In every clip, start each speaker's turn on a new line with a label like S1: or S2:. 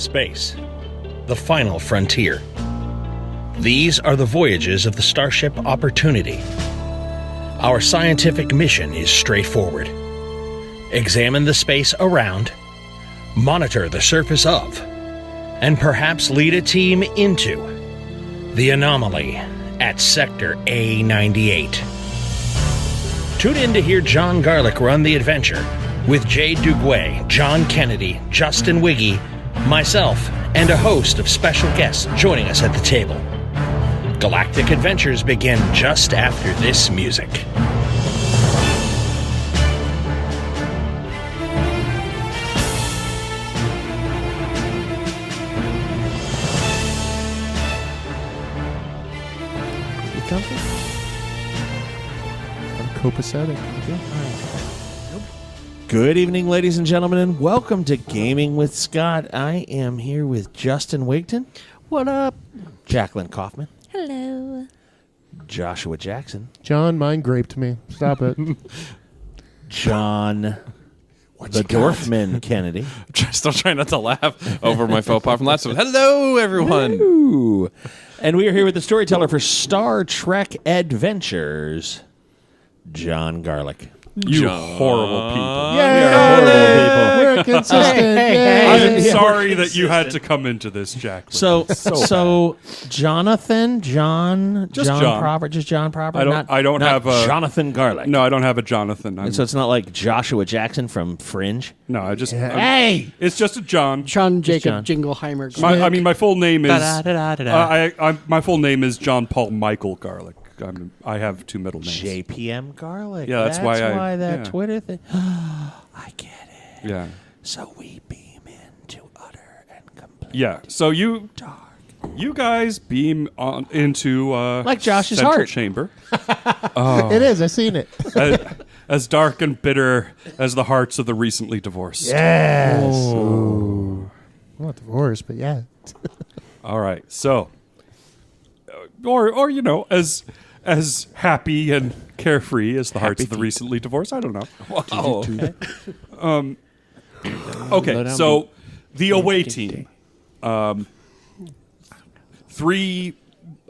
S1: Space, the final frontier. These are the voyages of the Starship Opportunity. Our scientific mission is straightforward. Examine the space around, monitor the surface of, and perhaps lead a team into the anomaly at Sector A98. Tune in to hear John Garlick run the adventure with Jay Duguay, John Kennedy, Justin Wiggy, myself, and a host of special guests joining us at the table. Galactic adventures begin just after this music.
S2: You comfy? I'm copacetic. Okay. Good evening, ladies and gentlemen, and welcome to Gaming with Scott. I am here with Justin Wigton.
S3: What up?
S2: Jacqueline Kaufman.
S4: Hello.
S2: Joshua Jackson.
S5: John, mine graped me. Stop it.
S2: John, the Dorfman Kennedy.
S3: Still trying not to laugh over my faux pas from last week. Hello, everyone.
S2: Ooh. And we are here with the storyteller for Star Trek Adventures, John Garlick.
S6: You horrible people.
S5: We're consistent.
S6: I am sorry that you had to come into this, Jack.
S2: So Jonathan, John proper, just John proper.
S6: I don't have a
S2: Jonathan Garlick.
S6: No, I don't have a Jonathan.
S2: And so it's not like Joshua Jackson from Fringe.
S6: No, I just
S5: Hey!
S6: it's just a John.
S3: Sean Jacob
S2: John.
S3: Jingleheimer.
S6: My full name is
S2: Da-da-da-da-da.
S6: my full name is John Paul Michael Garlick. I have two middle names.
S2: JPM Garlic.
S6: Yeah, that's why
S2: that
S6: yeah.
S2: Twitter thing. I get it.
S6: Yeah.
S2: So we beam into utter and complete.
S6: Yeah. So you guys beam on into
S2: Like Josh's
S6: central
S2: heart.
S6: chamber.
S5: It is. I've seen it.
S6: as dark and bitter as the hearts of the recently divorced.
S5: Yes. I'm not divorced, but yeah.
S6: All right. So or you know, as happy and carefree as the hearts of the recently divorced. I don't know.
S3: Wow.
S6: Okay, so the away team, 3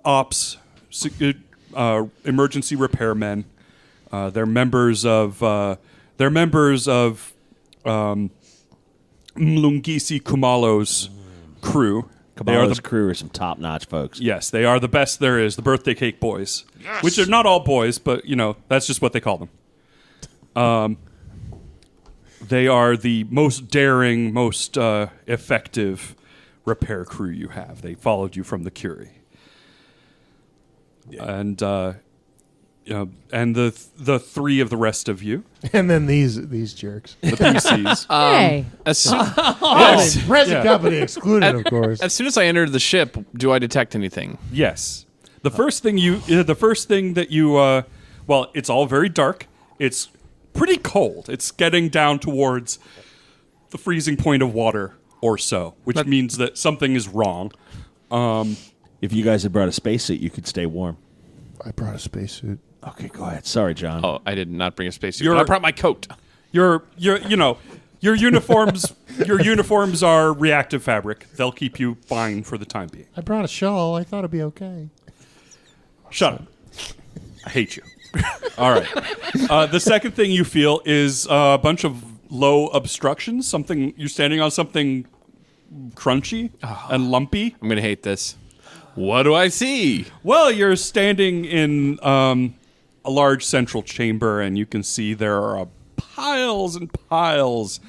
S6: ops, emergency repairmen. They're members of Mlungisi Kumalo's crew.
S2: Kabbalah's crew are some top-notch folks.
S6: Yes, they are the best there is, the birthday cake boys. Yes. Which are not all boys, but, you know, that's just what they call them. They are the most daring, most effective repair crew you have. They followed you from the Curie. Yeah. And and the 3 of the rest of you.
S5: And then these jerks.
S6: The PCs.
S4: Hey.
S5: Present company excluded, of course.
S3: As soon as I entered the ship, do I detect anything?
S6: Yes. The first thing that you, well, it's all very dark. It's pretty cold. It's getting down towards the freezing point of water or so, which means that something is wrong.
S2: If you guys had brought a spacesuit, you could stay warm.
S5: I brought a spacesuit.
S2: Okay, go ahead. Sorry, John.
S3: Oh, I did not bring a spacesuit. But I brought my coat.
S6: Your uniforms are reactive fabric. They'll keep you fine for the time being.
S5: I brought a shawl. I thought it'd be okay.
S6: Shut up. I hate you. All right. The second thing you feel is a bunch of low obstructions. You're standing on something crunchy and lumpy.
S3: I'm going to hate this. What do I see?
S6: Well, you're standing in a large central chamber, and you can see there are piles and piles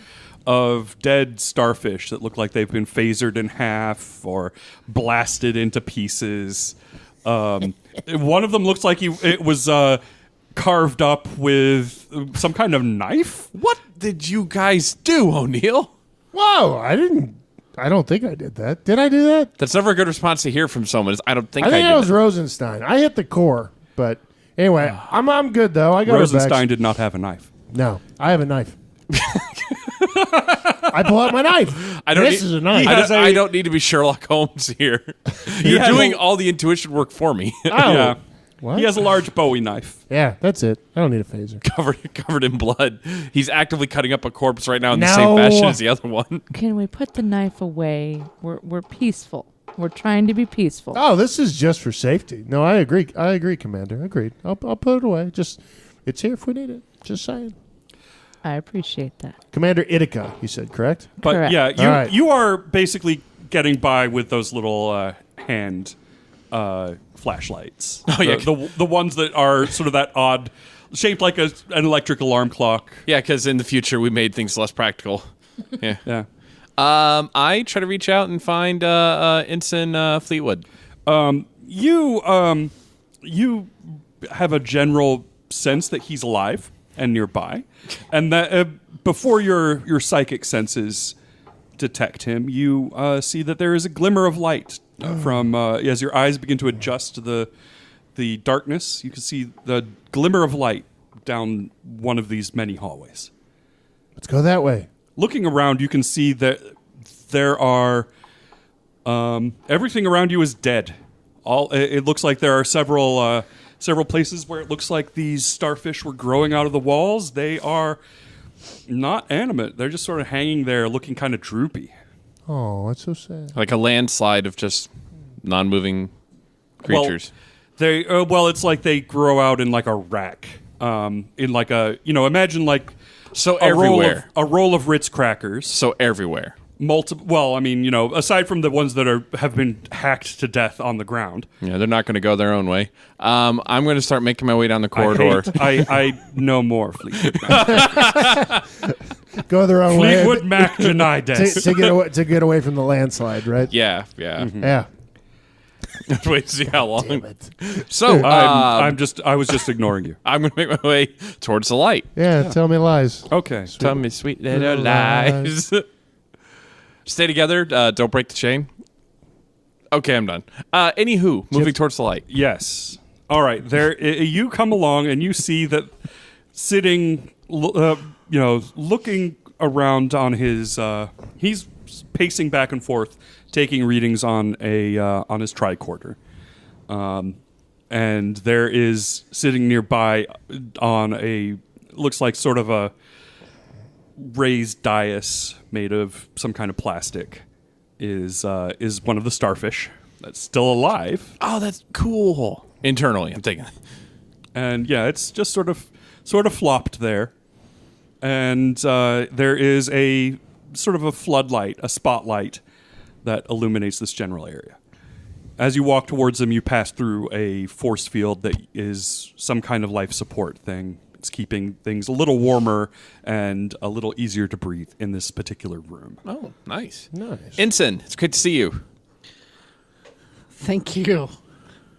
S6: of dead starfish that look like they've been phasered in half or blasted into pieces. One of them looks like it was carved up with some kind of knife.
S3: What did you guys do, O'Neill?
S5: Whoa, I don't think I did that. Did I do that?
S3: That's never a good response to hear from someone. I don't think I
S5: think
S3: did
S5: that was
S3: it.
S5: Rosenstein. I hit the core, but anyway, I'm good though. I got
S6: Rosenstein did not have a knife.
S5: No, I have a knife. I pull out my knife. This is a knife.
S3: I don't need to be Sherlock Holmes here. You're doing all the intuition work for me.
S5: Oh.
S6: Yeah.
S5: What?
S6: He has a large Bowie knife.
S5: Yeah, that's it. I don't need a phaser.
S3: covered in blood. He's actively cutting up a corpse right now in the
S5: No.
S3: same fashion as the other one.
S4: Can we put the knife away? We're peaceful. We're trying to be peaceful.
S5: Oh, this is just for safety. No, I agree. I agree, Commander. Agreed. I'll put it away. It's here if we need it. Just saying.
S4: I appreciate that.
S5: Commander Ithaca, you said, correct?
S6: But
S4: Correct.
S6: yeah,
S5: All right.
S6: you are basically getting by with those little hand flashlights.
S3: Oh, yeah.
S6: The ones that are sort of that odd, shaped like an electric alarm clock.
S3: Yeah, because in the future we made things less practical. Yeah.
S6: Yeah.
S3: I try to reach out and find Ensign Fleetwood.
S6: You have a general sense that he's alive and nearby, and that before your psychic senses detect him, you see that there is a glimmer of light from as your eyes begin to adjust to the darkness. You can see the glimmer of light down one of these many hallways.
S5: Let's go that way.
S6: Looking around, you can see that there are everything around you is dead. It looks like there are several places where it looks like these starfish were growing out of the walls. They are not animate. They're just sort of hanging there, looking kind of droopy.
S5: Oh, that's so sad.
S3: Like a landslide of just non-moving creatures.
S6: Well, it's like they grow out in like a rack. In like a imagine like
S3: So
S6: a
S3: everywhere.
S6: roll of Ritz crackers.
S3: So everywhere.
S6: Multiple. Well, I mean, aside from the ones that have been hacked to death on the ground.
S3: Yeah, they're not going to go their own way. I'm going to start making my way down the corridor.
S6: I know more Fleetwood.
S5: Go their own way.
S6: Fleetwood Mac Janides.
S5: to get away from the landslide, right?
S3: Yeah.
S5: Yeah.
S3: Wait to see how long.
S5: Damn it.
S3: So
S6: I was just ignoring you.
S3: I'm going to make my way towards the light.
S5: Yeah, tell me lies.
S6: Okay.
S3: Tell me sweet little lies. Stay together. Don't break the chain. Okay, I'm done. Anywho, moving towards the light.
S6: Yes. All right. There, you come along and you see that sitting, looking around on his. He's pacing back and forth, taking readings on his tricorder, and there is sitting nearby on a looks like sort of a raised dais made of some kind of plastic is one of the starfish that's still alive.
S3: Oh, that's cool. Internally, I'm taking it.
S6: And yeah, it's just sort of flopped there. And there is a sort of a floodlight, a spotlight that illuminates this general area. As you walk towards them, you pass through a force field that is some kind of life support thing. It's keeping things a little warmer and a little easier to breathe in this particular room.
S3: Oh, nice.
S5: Nice.
S3: Ensign, it's good to see you.
S7: Thank you.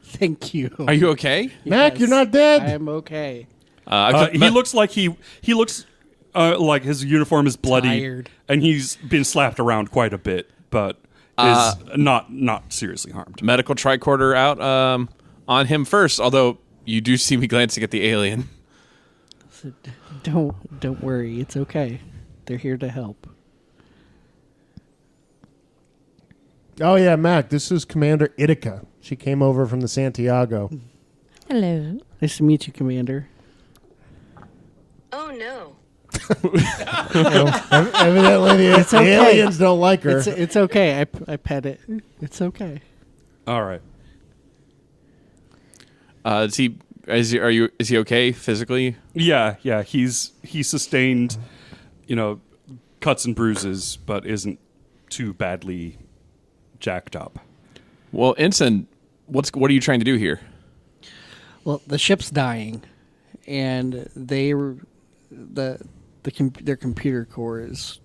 S7: Thank you.
S3: Are you okay?
S5: Mac, you're not dead.
S7: I am okay.
S6: He looks like he looks like his uniform is bloody,
S7: Tired.
S6: and he's been slapped around quite a bit, but is not seriously harmed.
S3: Medical tricorder out on him first, although you do see me glancing at the alien.
S7: So don't worry. It's okay. They're here to help.
S5: Oh, yeah, Mac, this is Commander Ithaca. She came over from the Santiago.
S4: Hello.
S7: Nice to meet you, Commander.
S8: Oh no.
S5: Evidently, the
S7: okay.
S5: aliens don't like her.
S7: It's okay. I pet it. It's okay.
S6: All right.
S3: Is he okay physically?
S6: Yeah. He sustained, cuts and bruises, but isn't too badly jacked up.
S3: Well, Ensign, what are you trying to do here?
S7: Well, the ship's dying, and their computer core is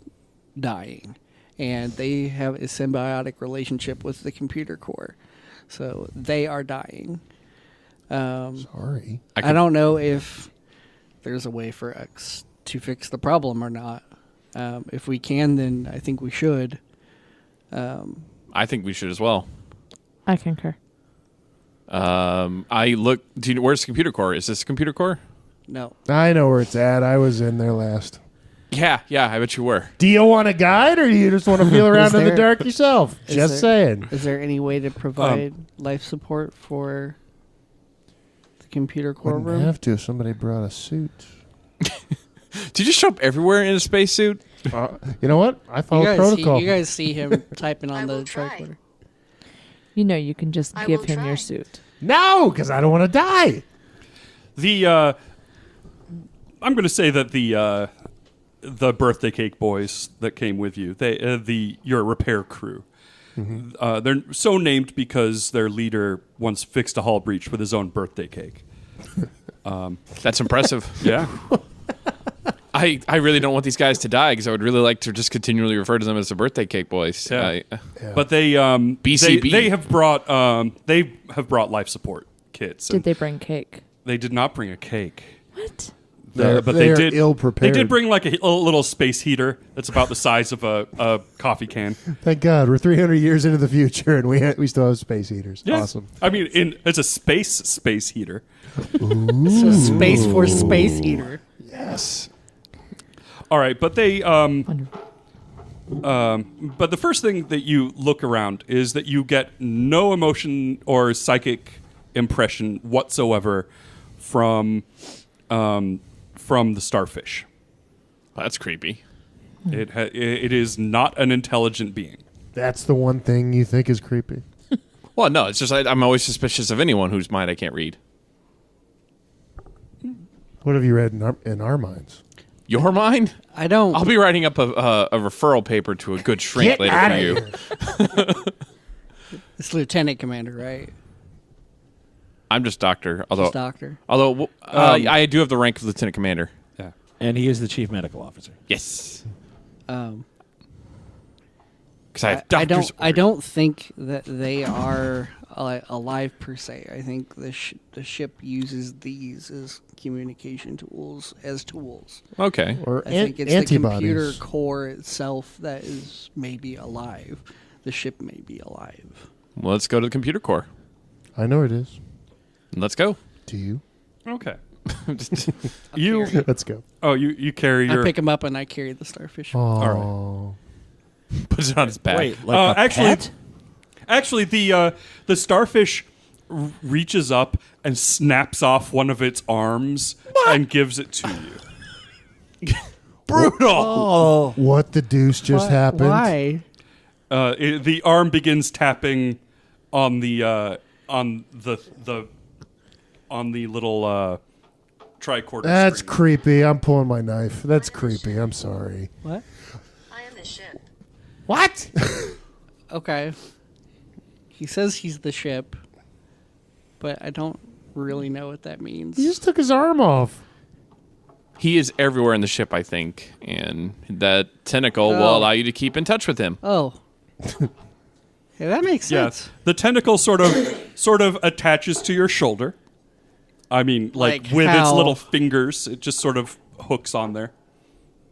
S7: dying, and they have a symbiotic relationship with the computer core, so they are dying.
S5: Sorry.
S7: I don't know if there's a way for X to fix the problem or not. If we can, then I think we should.
S3: I think we should as well.
S4: I concur.
S3: Where's the computer core? Is this a computer core?
S7: No.
S5: I know where it's at. I was in there last.
S3: Yeah, I bet you were.
S5: Do you want a guide, or do you just want to feel around in the dark yourself? Just saying.
S7: Is there any way to provide life support for computer core
S5: Wouldn't
S7: room.
S5: have to if somebody brought a suit.
S3: Did you just show up everywhere in a spacesuit?
S5: You know what? I follow protocol.
S7: You guys see him typing
S8: I
S7: on
S8: will
S7: the
S8: try.
S7: tricorder.
S4: You know, you can just
S8: I
S4: give
S8: will
S4: him your
S8: try.
S4: suit.
S5: No, because I don't want to die.
S6: I'm going to say that the birthday cake boys that came with you, your repair crew, they're so named because their leader once fixed a hull breach with his own birthday cake.
S3: That's impressive.
S6: Yeah.
S3: I really don't want these guys to die because I would really like to just continually refer to them as the birthday cake boys.
S6: Yeah. But they
S3: BCB.
S6: they have brought life support kits.
S4: Did they bring cake?
S6: They did not bring a cake.
S4: What?
S5: They're
S6: did
S5: ill-prepared.
S6: They did bring like a little space heater that's about the size of a coffee can.
S5: Thank God, we're 300 years into the future and we still have space heaters.
S6: Yeah.
S5: Awesome.
S6: I mean, it's a space heater.
S7: It's a space for space heater.
S5: Yes.
S6: All right, but they
S4: Wonderful.
S6: but the first thing that you look around is that you get no emotion or psychic impression whatsoever from the starfish.
S3: That's creepy.
S6: It is not an intelligent being.
S5: That's the one thing you think is creepy.
S3: Well, no, it's just I'm always suspicious of anyone whose mind I can't read.
S5: What have you read in our minds?
S3: Your mind?
S7: I don't.
S3: I'll be writing up a referral paper to a good shrink
S5: Get
S3: later
S5: outta
S3: for you.
S5: here.
S7: It's Lieutenant Commander, right?
S3: I'm just doctor.
S7: Just
S3: Although,
S7: doctor.
S3: I do have the rank of lieutenant commander.
S6: Yeah.
S2: And he is the chief medical officer.
S3: Yes,
S7: Um,
S3: because I have doctor's
S7: I don't think that they are alive per se. I think the ship uses these as communication tools,
S3: Okay.
S5: Or
S7: I think it's
S5: antibodies.
S7: the computer core itself that is maybe alive. The ship may be alive.
S3: Well, let's go to the computer core.
S5: I know it is.
S3: Let's go.
S5: Do you?
S6: Okay.
S3: Just-
S6: You
S5: Let's go.
S6: you carry
S7: I
S6: your
S7: pick him up and I carry the starfish.
S5: Oh.
S6: All
S3: puts it on his back.
S2: Wait, like a pet?
S6: Actually, the starfish reaches up and snaps off one of its arms and gives it to you. Brutal.
S2: Oh.
S5: What the deuce just happened?
S7: Why?
S6: The arm begins tapping on the little tricorder.
S5: That's
S6: screen.
S5: creepy. I'm pulling my knife. That's creepy. I'm sorry.
S7: What?
S8: I am the ship.
S5: What?
S7: Okay. He says he's the ship, but I don't really know what that means.
S5: He just took his arm off.
S3: He is everywhere in the ship, I think, and that tentacle will
S7: Oh.
S3: allow you to keep in touch with him.
S7: Oh. Yeah, that makes
S6: Yeah,
S7: sense.
S6: the tentacle sort of attaches to your shoulder. I mean, like
S7: Like
S6: with its
S7: how?
S6: little fingers, it just sort of hooks on there.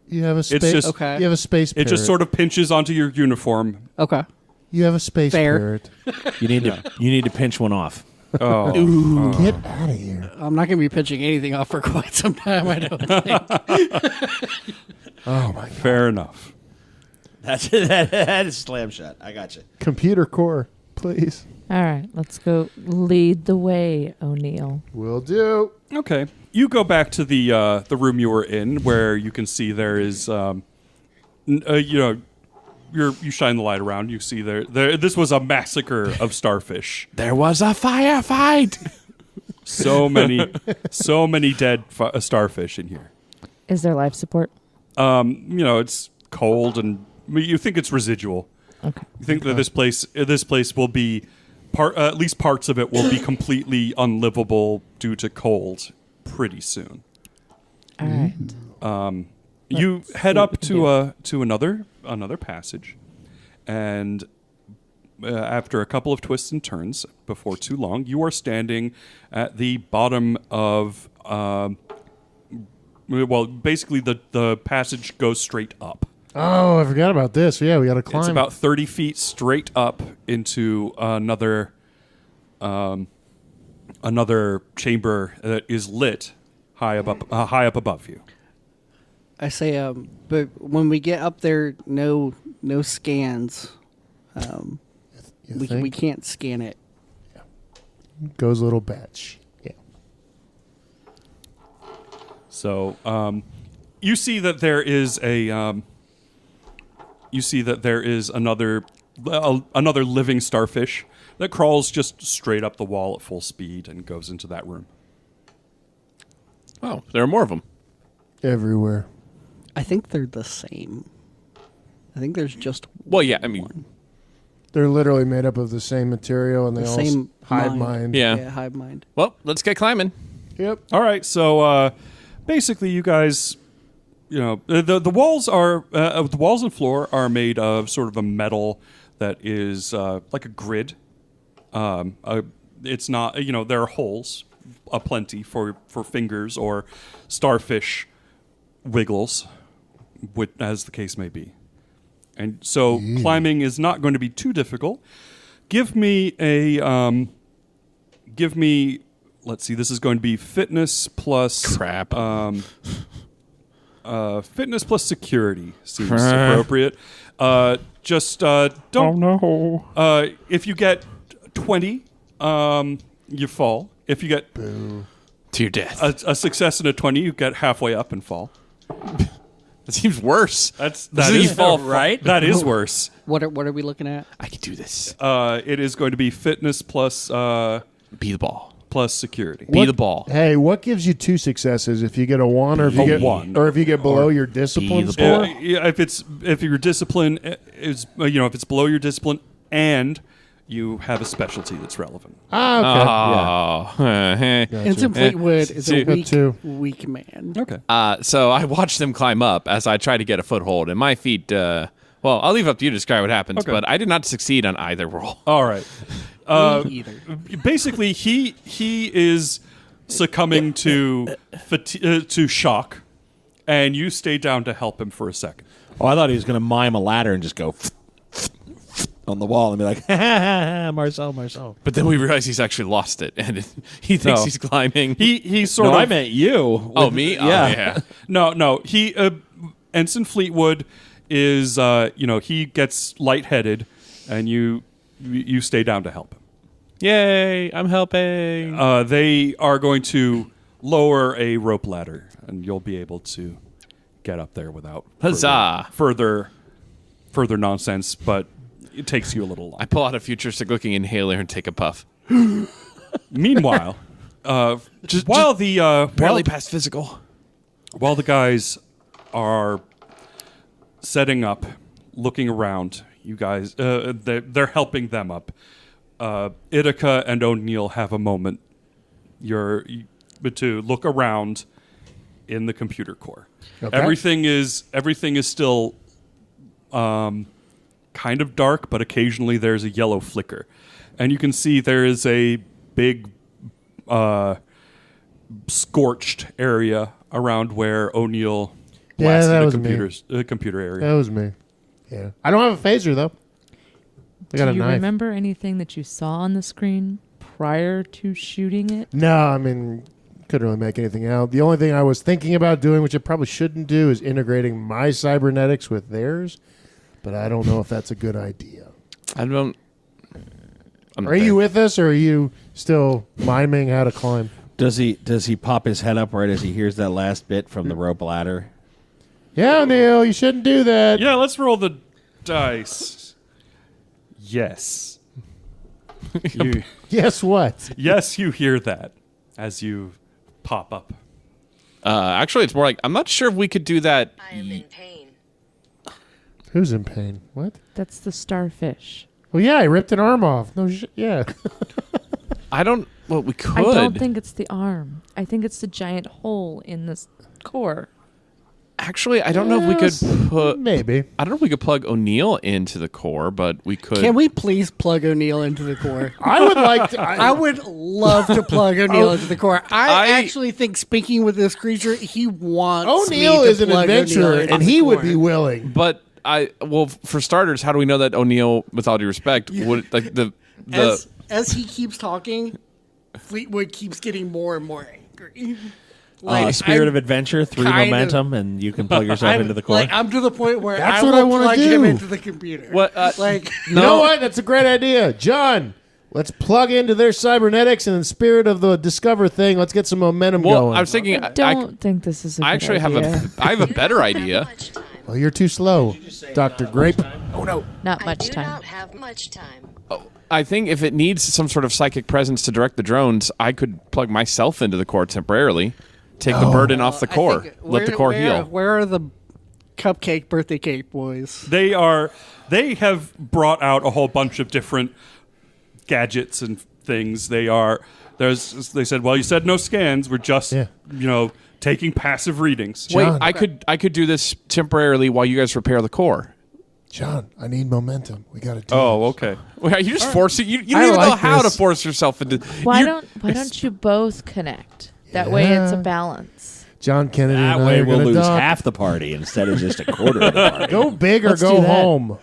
S5: You have a space.
S6: just-
S7: Okay.
S5: You have a space.
S6: It just sort of pinches onto your uniform.
S7: Okay.
S5: You have a space
S7: Fair.
S5: parrot.
S2: You need to pinch one off.
S6: Oh,
S5: Get out of here.
S7: I'm not going to be pitching anything off for quite some time, I don't think.
S5: Oh my God.
S6: fair enough.
S2: That is slam shot. I got you.
S5: Computer core, please.
S4: All right, let's go lead the way, O'Neill.
S5: Will do.
S6: Okay, you go back to the room you were in, where you can see there is, you shine the light around. You see there. This was a massacre of starfish.
S3: There was a firefight.
S6: So many dead starfish in here.
S4: Is there life support?
S6: It's cold and you think it's residual.
S4: Okay.
S6: You think that this place will be at least parts of it will be completely unlivable due to cold pretty soon.
S4: All right.
S6: You
S4: Let's
S6: head
S4: see
S6: up
S4: what we can
S6: to another passage, and after a couple of twists and turns, before too long, you are standing at the bottom of. Basically, the passage goes straight up.
S5: Oh, I forgot about this. Yeah, we got to climb.
S6: It's about 30 feet straight up into another chamber that is lit high up above you.
S7: I say, but when we get up there, no scans.
S5: You
S7: We
S5: think?
S7: can't scan it.
S5: Goes a little batch. Yeah.
S6: So you see that there is another living starfish that crawls just straight up the wall at full speed and goes into that room.
S3: Oh, there are more of them.
S5: Everywhere.
S7: I think they're the same. I think there's just
S3: Well, yeah, I mean,
S7: one.
S5: They're literally made up of the same material, and they
S7: The
S5: all
S7: same
S5: hive mind.
S3: Yeah.
S7: hive mind.
S3: well, let's get climbing.
S5: Yep.
S6: All right, so basically, you guys, the walls are the walls and floor are made of sort of a metal that is like a grid. It's not, there are holes aplenty for fingers or starfish wiggles, as the case may be. And so climbing is not going to be too difficult. Give me, let's see, this is going to be fitness plus...
S3: Crap.
S6: Fitness plus security seems appropriate. Don't...
S3: Oh, no.
S6: If you get 20, you fall. If you get
S3: To your death.
S6: a success and a 20, you get halfway up and fall.
S3: That seems worse.
S6: That
S3: Doesn't
S6: is
S3: he fall right?
S6: That is worse.
S7: What are we looking at?
S3: I can do this.
S6: It is going to be fitness plus
S3: Be the ball.
S6: plus security.
S3: Be the ball.
S5: Hey, what gives you 2 successes? If you get a 1, or if you
S6: A
S5: get
S6: 1.
S5: or if you get below your discipline
S3: the
S5: score?
S3: ball.
S6: Yeah, if your discipline is if it's below your discipline and you have a specialty that's relevant.
S5: Ah, okay.
S3: Oh.
S5: Gotcha.
S7: Ensign Fleetwood is a
S5: Got 2.
S7: weak man.
S6: Okay.
S3: So I watched them climb up as I try to get a foothold, and my feet. Well, I'll leave up to you to describe what happens,
S6: Okay.
S3: but I did not succeed on either roll.
S6: All right.
S7: Me either.
S6: Basically, he is succumbing to to shock, and you stay down to help him for a second.
S2: Oh, I thought he was going to mime a ladder and just go on the wall and be like, ha, ha, ha, Marcel.
S3: But then we realize he's actually lost it, and he thinks
S6: No.
S3: he's climbing.
S6: He sort
S2: No,
S6: of
S2: I meant you.
S3: Oh, me? Oh, yeah.
S6: No. He Ensign Fleetwood is he gets lightheaded, and you stay down to help him.
S3: Yay, I'm helping.
S6: They are going to lower a rope ladder, and you'll be able to get up there without
S3: Huzzah.
S6: further nonsense. But it takes you a little
S3: I
S6: long.
S3: pull out a futuristic-looking inhaler and take a puff.
S6: Meanwhile, while
S3: Barely past physical.
S6: the guys are setting up, looking around, you guys, they're helping them up. Ithaca and O'Neill have a moment. To look around in the computer core.
S5: Okay.
S6: Everything is still kind of dark, but occasionally there's a yellow flicker, and you can see there is a big scorched area around where O'Neill blasted
S5: that
S6: a
S5: was me.
S6: computer area.
S5: That was me. Yeah. I don't have a phaser, though. I got
S4: Do
S5: a
S4: you
S5: knife.
S4: remember anything that you saw on the screen prior to shooting it?
S5: No, I mean, couldn't really make anything out. The only thing I was thinking about doing, which I probably shouldn't do, is integrating my cybernetics with theirs. But I don't know if that's a good idea.
S3: I don't. I'm
S5: Are you with us, or are you still miming how to climb?
S2: Does he pop his head up right as he hears that last bit from the rope ladder?
S5: Yeah, Neil, you shouldn't do that.
S6: Yeah, let's roll the dice. Yes.
S5: Guess what?
S6: Yes, you hear that as you pop up.
S3: Actually, it's more like I'm not sure if we could do that.
S8: I am in pain.
S5: Who's in pain? What?
S4: That's the starfish.
S5: Well, yeah, I ripped an arm off. No, yeah.
S3: I don't. Well, we could.
S4: I don't think it's the arm. I think it's the giant hole in this core.
S3: Actually, I don't know if we
S5: Yes,
S3: could put.
S5: maybe.
S3: I don't know if we could plug O'Neill into the core, but we could.
S7: Can we please plug O'Neill into the core?
S5: I would like to.
S7: I would love to plug O'Neill into the core. I
S3: I-
S7: actually think, speaking with this creature, he wants
S5: O'Neill
S7: me to
S5: is an
S7: plug
S5: adventurer,
S7: O'Neill into
S5: and
S7: the
S5: he would
S7: core.
S5: be willing.
S3: But for starters, how do we know that O'Neill, with all due respect, would like the
S7: As he keeps talking, Fleetwood keeps getting more and more angry.
S2: Spirit of adventure, 3
S7: kind of-
S2: momentum, and you can plug yourself into the core.
S7: Like, I'm to the point where
S5: That's
S7: I
S5: what
S7: will
S5: I wanna
S7: plug him
S5: do.
S7: into the computer.
S3: What,
S7: like,
S5: You know what? That's a great idea. John, Let's plug into their cybernetics, and in the spirit of the Discover thing, let's get some momentum going.
S3: I was thinking.
S4: I don't think this is a good
S3: I actually
S4: idea.
S3: I have a better idea.
S8: Much time.
S5: Well, you're too slow, Dr. Grape. Oh, no.
S4: Not
S8: I
S4: much
S8: do
S4: time.
S8: not have much time.
S3: I think if it needs some sort of psychic presence to direct the drones, I could plug myself into the core temporarily, take the burden off the
S7: I
S3: core,
S7: think-
S3: let the core heal.
S7: Where are the cupcake birthday cake boys?
S6: They have brought out a whole bunch of different gadgets and things. They said, well, you said no scans. We're just taking passive readings.
S5: John.
S3: Wait, I could do this temporarily while you guys repair the core.
S5: John, I need momentum. We got to do
S6: Oh,
S5: this.
S6: okay.
S3: Wait, are you just forcing you? You
S5: I
S3: don't even know
S5: like
S3: how
S5: this.
S3: to force yourself into.
S4: Why
S3: you-
S4: don't you both connect? That way it's a
S5: Yeah.
S4: balance.
S5: John Kennedy
S2: That
S5: and I
S2: way
S5: are
S2: we'll
S5: going to
S2: lose
S5: dock.
S2: half the party instead of just a quarter of the party.
S5: Go big or
S2: Let's
S5: go
S2: do that.
S5: home.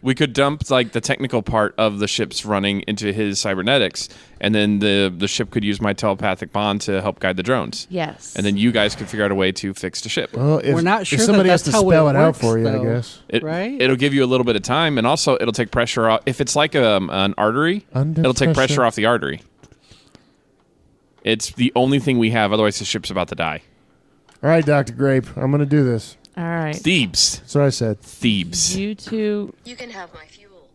S3: We could dump like the technical part of the ship's running into his cybernetics, and then the ship could use my telepathic bond to help guide the drones.
S4: Yes.
S3: And then you guys could figure out a way to fix the ship.
S5: Well, if,
S7: We're not
S5: if
S7: sure that
S5: somebody has
S7: that's
S5: to
S7: how
S5: spell
S7: it
S5: it out
S7: works,
S5: for you,
S7: though.
S5: I guess.
S7: Right?
S3: It'll give you a little bit of time, and also it'll take pressure off. If it's like an artery,
S5: Under
S3: it'll take
S5: pressure.
S3: pressure off the artery. It's the only thing we have. Otherwise, the ship's about to die.
S5: All right, Dr. Grape, I'm going to do this.
S4: All right.
S3: Thebes.
S5: That's what I said.
S3: Thebes.
S4: You two.
S8: You can have my fuel.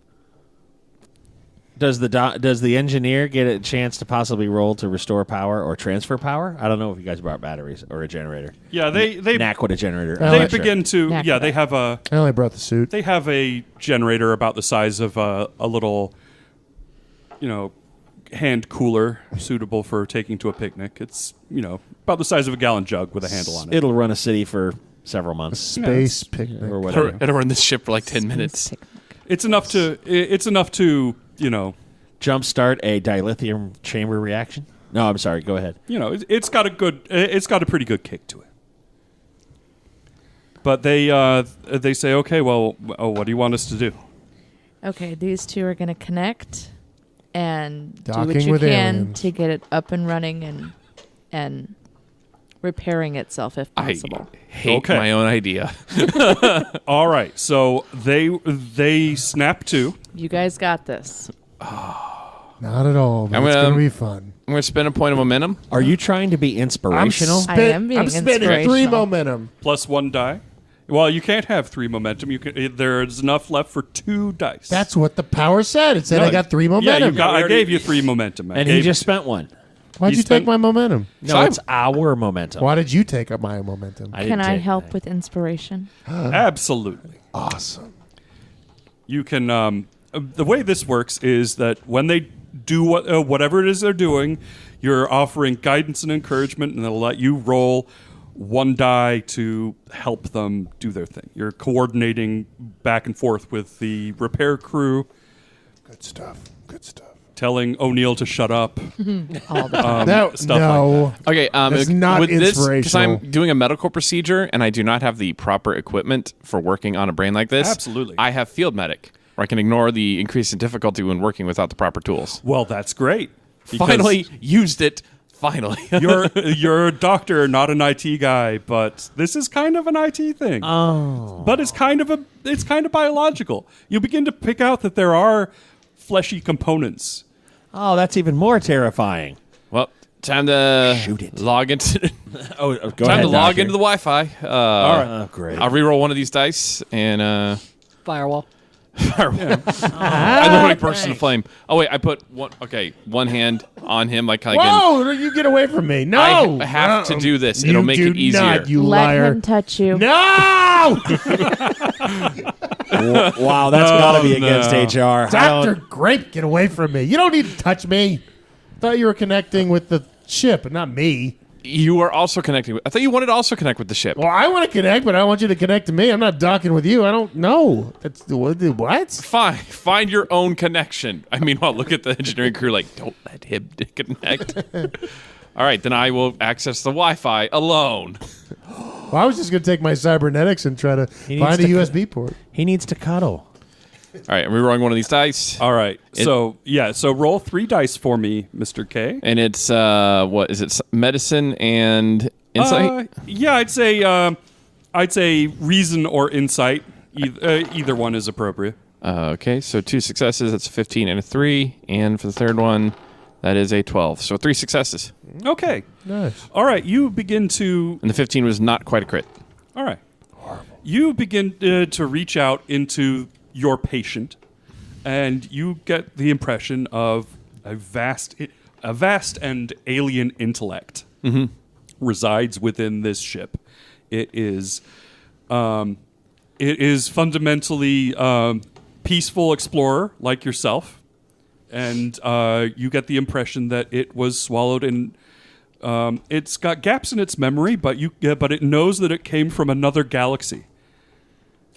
S2: Does the engineer get a chance to possibly roll to restore power or transfer power? I don't know if you guys brought batteries or a generator.
S6: Yeah, they
S2: Knack with a generator.
S5: They
S6: they
S2: I'm not sure.
S6: begin to
S4: Knack
S6: they have a
S5: I only brought the suit.
S6: they have a generator about the size of a little hand cooler suitable for taking to a picnic. It's about the size of a gallon jug with a handle on it.
S2: It'll run a city for several months
S5: Space picnic.
S2: or whatever.
S3: It'll run this ship for like 10 minutes.
S6: It's enough to
S2: Jumpstart a dilithium chamber reaction? No, I'm sorry. Go ahead.
S6: it's got a pretty good kick to it. But they say, okay, well, what do you want us to do?
S4: Okay, these two are going to connect and do
S5: Docking
S4: what you
S5: with
S4: can
S5: aliens.
S4: to get it up and running and repairing itself if possible.
S3: I hate
S6: Okay.
S3: my own idea.
S6: All right, so they snap to.
S4: You guys got this.
S5: Not at all, but
S3: I'm
S5: it's
S3: gonna-
S5: going to be fun.
S3: I'm going to spend a point of momentum.
S2: Are you trying to be inspirational?
S4: I am being
S5: I'm spending 3
S4: inspirational.
S5: momentum.
S6: Plus 1 die. Well, you can't have 3 momentum. There's enough left for 2 dice.
S5: That's what the power said. It said I got 3
S6: Yeah,
S5: momentum.
S6: I gave you 3 momentum.
S2: and he just spent one.
S5: Why'd
S6: he
S5: you
S6: spent-
S5: take my momentum?
S2: No,
S3: So
S2: it's our momentum.
S5: Why did you take up my momentum?
S2: I didn't
S4: Can I
S2: take
S4: help
S2: that.
S4: with inspiration?
S6: Absolutely.
S5: Awesome.
S6: You can. The way this works is that when they do whatever it is they're doing, you're offering guidance and encouragement, and they'll let you roll 1 die to help them do their thing. You're coordinating back and forth with the repair crew,
S5: Good stuff. Good stuff.
S6: telling O'Neill to shut up.
S4: All the time.
S6: Stuff
S5: no.
S3: Okay,
S5: That's not
S3: with this, because
S5: inspirational.
S3: I'm doing a medical procedure and I do not have the proper equipment for working on a brain like this.
S6: Absolutely.
S3: I have field medic, where I can ignore the increase in difficulty when working without the proper tools.
S6: Well, that's great. because
S3: Finally used it. Finally.
S6: you're a doctor, not an IT guy, but this is kind of an IT thing.
S2: Oh.
S6: But it's kind of biological. You begin to pick out that there are fleshy components.
S2: Oh, that's even more terrifying.
S3: Well, time to
S2: Shoot it.
S3: log into
S2: Oh, go
S3: time
S2: ahead.
S3: to log
S2: Doctor.
S3: into the Wi-Fi.
S2: Oh, great.
S3: I'll reroll one of these dice and
S7: Firewall.
S3: I'm the only person to flame. Oh wait, I put one hand on him like again.
S5: Whoa! You get away from me. No!
S3: I have to do this.
S5: You
S3: It'll make
S5: do
S3: it easier.
S5: Not, you
S4: Let
S5: liar.
S4: him touch you.
S5: No!
S2: Wow, that's got to be against HR. I
S5: Dr.
S2: don't-
S5: Grape, get away from me. You don't need to touch me. Thought you were connecting with the ship, but not me.
S3: You are also connecting with. I thought you wanted to also connect with the ship.
S5: Well, I want to connect, but I want you to connect to me. I'm not docking with you. I don't know. That's what?
S3: Fine, find your own connection. I mean, well, look at the engineering crew. Like, don't let him connect. All right, then I will access the Wi-Fi alone.
S5: Well, I was just going to take my cybernetics and try to
S2: needs
S5: find a
S2: to
S5: USB port.
S2: He needs to cuddle.
S3: All right, I'm rerolling one of these dice,
S6: All right. So roll 3 dice for me, Mr. K.
S3: and it's what is it? Medicine and insight.
S6: Yeah, I'd say reason or insight. Either one is appropriate.
S3: Okay, so 2 successes. That's a 15 and a 3. And for the third one, that is a 12. So 3 successes.
S6: Okay.
S5: Nice.
S6: All right. You begin to.
S3: And the 15 was not quite a crit.
S6: All right. Horrible. You begin to reach out into your patient, and you get the impression of a vast and alien intellect resides within this ship. It is fundamentally peaceful explorer like yourself, and you get the impression that it was swallowed in. It's got gaps in its memory, but it knows that it came from another galaxy.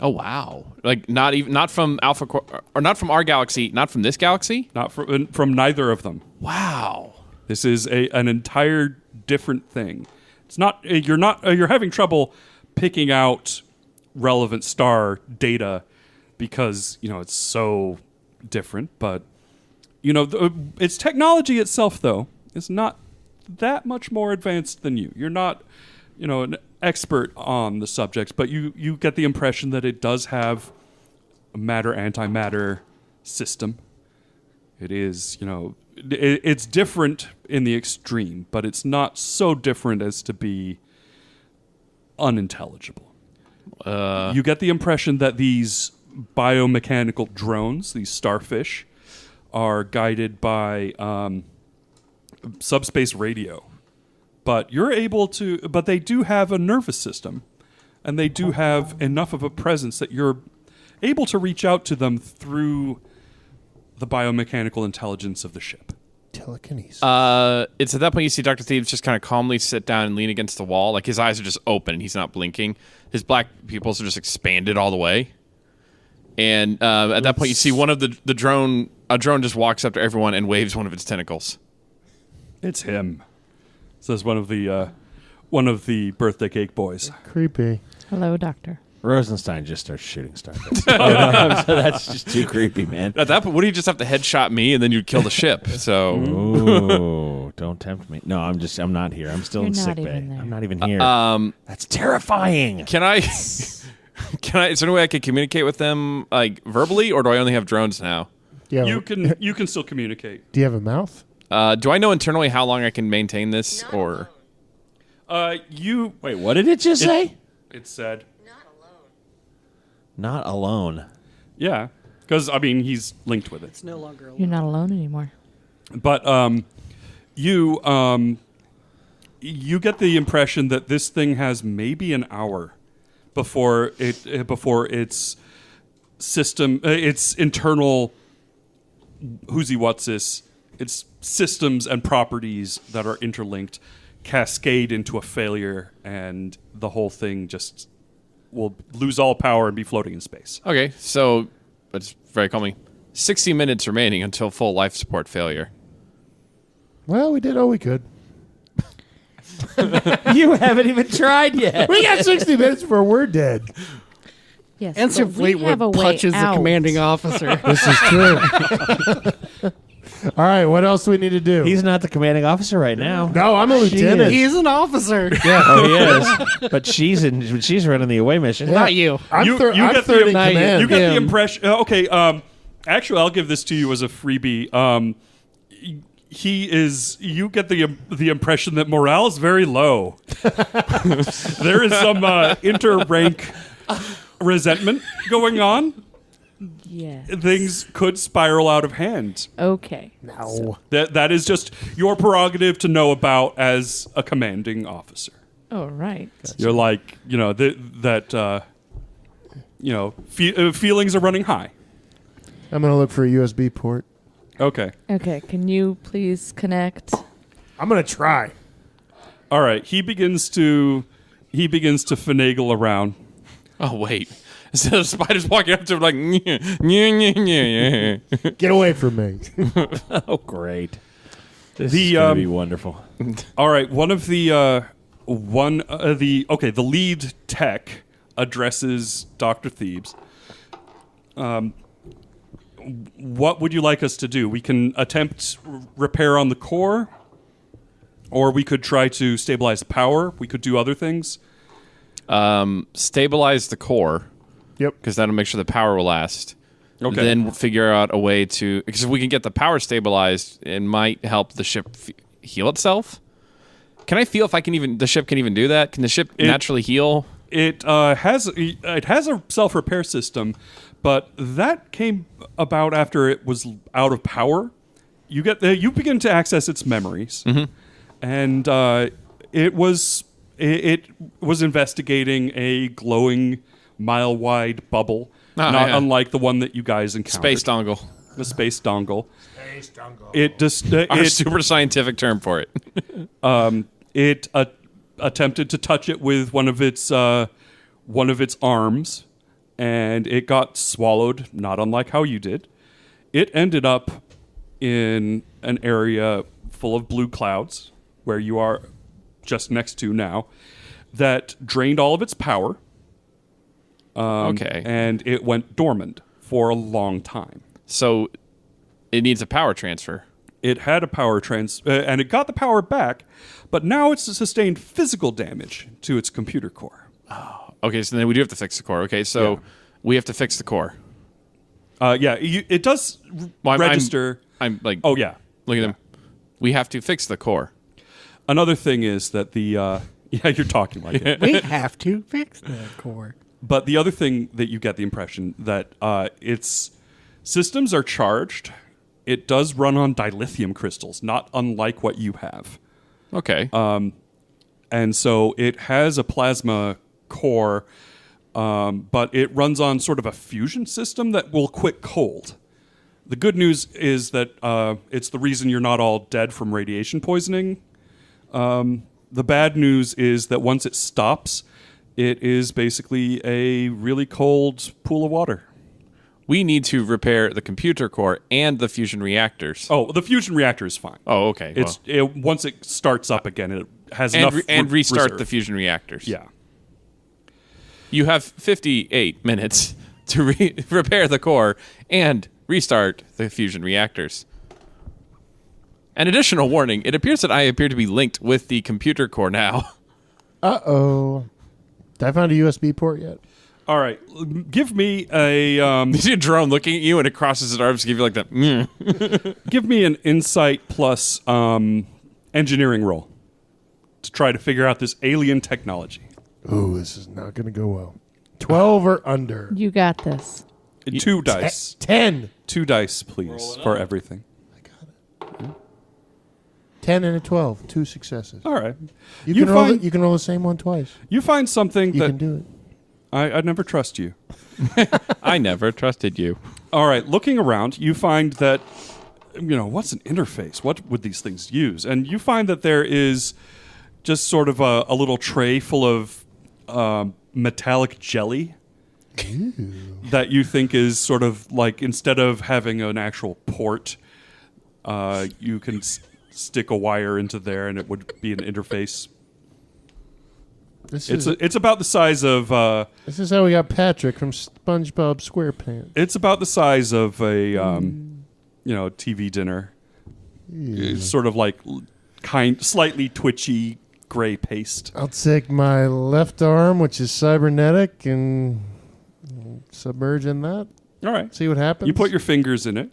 S3: Oh wow! Like not from Alpha or not from our galaxy, not from this galaxy.
S6: Not from neither of them.
S3: Wow!
S6: This is an entire different thing. It's not you're having trouble picking out relevant star data because it's so different. But its technology itself though is not that much more advanced than you. You're not an expert on the subjects, but you get the impression that it does have a matter-antimatter system. It is, it's different in the extreme, but it's not so different as to be unintelligible. You get the impression that these biomechanical drones, these starfish, are guided by subspace radio. But but they do have a nervous system, and they do have enough of a presence that you're able to reach out to them through the biomechanical intelligence of the ship.
S5: Telekinesis.
S3: It's at that point you see Dr. Thebes just kind of calmly sit down and lean against the wall. Like his eyes are just open and he's not blinking. His black pupils are just expanded all the way. And at that point you see one of a drone just walks up to everyone and waves one of its tentacles.
S6: It's him. Says one of the birthday cake boys.
S5: Creepy.
S4: Hello, doctor.
S2: Rosenstein just starts shooting starfish. So that's just too creepy, man.
S3: At that point, would he just have to headshot me and then you'd kill the ship? So,
S2: Ooh, don't tempt me. No, I'm not here. I'm still
S4: You're
S2: in
S4: not
S2: sick bay.
S4: even there.
S2: I'm not even here.
S3: that's
S2: terrifying.
S3: Can I? Is there any way I can communicate with them like verbally, or do I only have drones now?
S5: Yeah.
S6: You can still communicate.
S5: Do you have a mouth?
S3: Do I know internally how long I can maintain this,
S8: Not
S3: or?
S8: alone.
S2: Wait, what did it just say?
S6: It said,
S8: Not alone.
S2: Not alone.
S6: yeah, because he's linked with it.
S7: It's no longer alone.
S4: You're not alone anymore.
S6: But you get the impression that this thing has maybe an hour before its system, its internal its systems and properties that are interlinked cascade into a failure, and the whole thing just will lose all power and be floating in space.
S3: Okay, so that's very calming. 60 minutes remaining until full life support failure.
S5: Well, we did all we could.
S2: You haven't even tried yet.
S5: We got 60 minutes before we're dead.
S4: Yes.
S7: Ensign
S4: but we
S7: Fleetwood
S4: have a way
S7: punches the
S4: out.
S7: commanding officer.
S5: This is true. All right, what else do we need to do?
S2: He's not the commanding officer right now.
S5: No, I'm a lieutenant.
S7: He's an officer.
S2: Oh, he is. But she's running the away mission.
S7: Not you.
S5: I'm
S6: You
S5: third
S6: get
S5: in
S6: the
S5: command.
S6: you get the
S7: him.
S6: impression. Actually, I'll give this to you as a freebie. You get the impression that morale is very low. There is some inter-rank resentment going on.
S4: Yes.
S6: Things could spiral out of hand.
S4: Okay.
S5: No.
S6: That is just your prerogative to know about as a commanding officer.
S4: All right.
S6: You're like, feelings are running high.
S5: I'm going to look for a USB port.
S6: Okay.
S4: Okay. Can you please connect?
S5: I'm going to try.
S6: All right. He begins to finagle around.
S3: Oh, wait. Instead of spiders walking up to him like, "Nyeh, nyeh, nyeh, nyeh."
S5: Get away from me.
S2: Oh, great. This
S6: The,
S2: is going to be wonderful.
S6: All right. The lead tech addresses Dr. Thebes. What would you like us to do? We can attempt repair on the core, or we could try to stabilize the power. We could do other things.
S3: Stabilize the core.
S5: Yep.
S3: Because that'll make sure the power will last.
S6: Okay.
S3: Then we'll figure out a way to, because if we can get the power stabilized, it might help the ship heal itself. Can I feel if the ship can even do that? Can the ship naturally heal?
S6: It has a self-repair system, but that came about after it was out of power. You begin to access its memories, and it was investigating a glowing mile-wide bubble, not unlike the one that you guys encountered.
S3: Space dongle.
S6: The space dongle.
S5: Space dongle.
S6: It just
S3: Our super scientific term for it.
S6: it attempted to touch it with one of its arms, and it got swallowed, not unlike how you did. It ended up in an area full of blue clouds, where you are just next to now, that drained all of its power.
S3: Okay.
S6: And it went dormant for a long time.
S3: So it needs a power transfer.
S6: It had a power and it got the power back, but now it's sustained physical damage to its computer core.
S3: Okay, so then we do have to fix the core. Okay, so we have to fix the core.
S6: It does register.
S3: I'm like,
S6: oh yeah,
S3: look at them. We have to fix the core.
S6: Another thing is that you're talking like it.
S7: We have to fix that core.
S6: But the other thing that you get the impression that its systems are charged. It does run on dilithium crystals, not unlike what you have.
S3: Okay.
S6: And so it has a plasma core, but it runs on sort of a fusion system that will quit cold. The good news is that it's the reason you're not all dead from radiation poisoning. The bad news is that once it stops, it is basically a really cold pool of water.
S3: We need to repair the computer core and the fusion reactors.
S6: Oh, the fusion reactor is fine.
S3: Oh, okay.
S6: Once it starts up again, it has
S3: and
S6: enough
S3: and restart
S6: reserve.
S3: the fusion reactors.
S6: Yeah.
S3: You have 58 minutes to repair the core and restart the fusion reactors. An additional warning, it appears that I appear to be linked with the computer core now.
S5: Uh-oh. Did I find a USB port yet?
S6: All right. Give me a...
S3: You see a drone looking at you and it crosses its arms to give you like that.
S6: Give me an insight plus engineering roll to try to figure out this alien technology.
S5: Ooh, this is not going to go well. 12 or under.
S4: You got this.
S6: 2 dice.
S5: 10.
S6: 2 dice, please, for everything.
S5: 10 and a 12. 2 successes.
S6: All right.
S5: You can roll the same one twice.
S6: You find something
S5: You
S6: that...
S5: can do it.
S6: I never trust you.
S3: I never trusted you.
S6: All right. Looking around, you find that, what's an interface? What would these things use? And you find that there is just sort of a little tray full of metallic jelly that you think is sort of like, instead of having an actual port, you can stick a wire into there and it would be an interface. It's about the size of...
S5: this is how we got Patrick from SpongeBob SquarePants.
S6: It's about the size of a TV dinner. It's sort of like slightly twitchy gray paste.
S5: I'll take my left arm, which is cybernetic, and submerge in that.
S6: All right.
S5: See what happens.
S6: You put your fingers in it.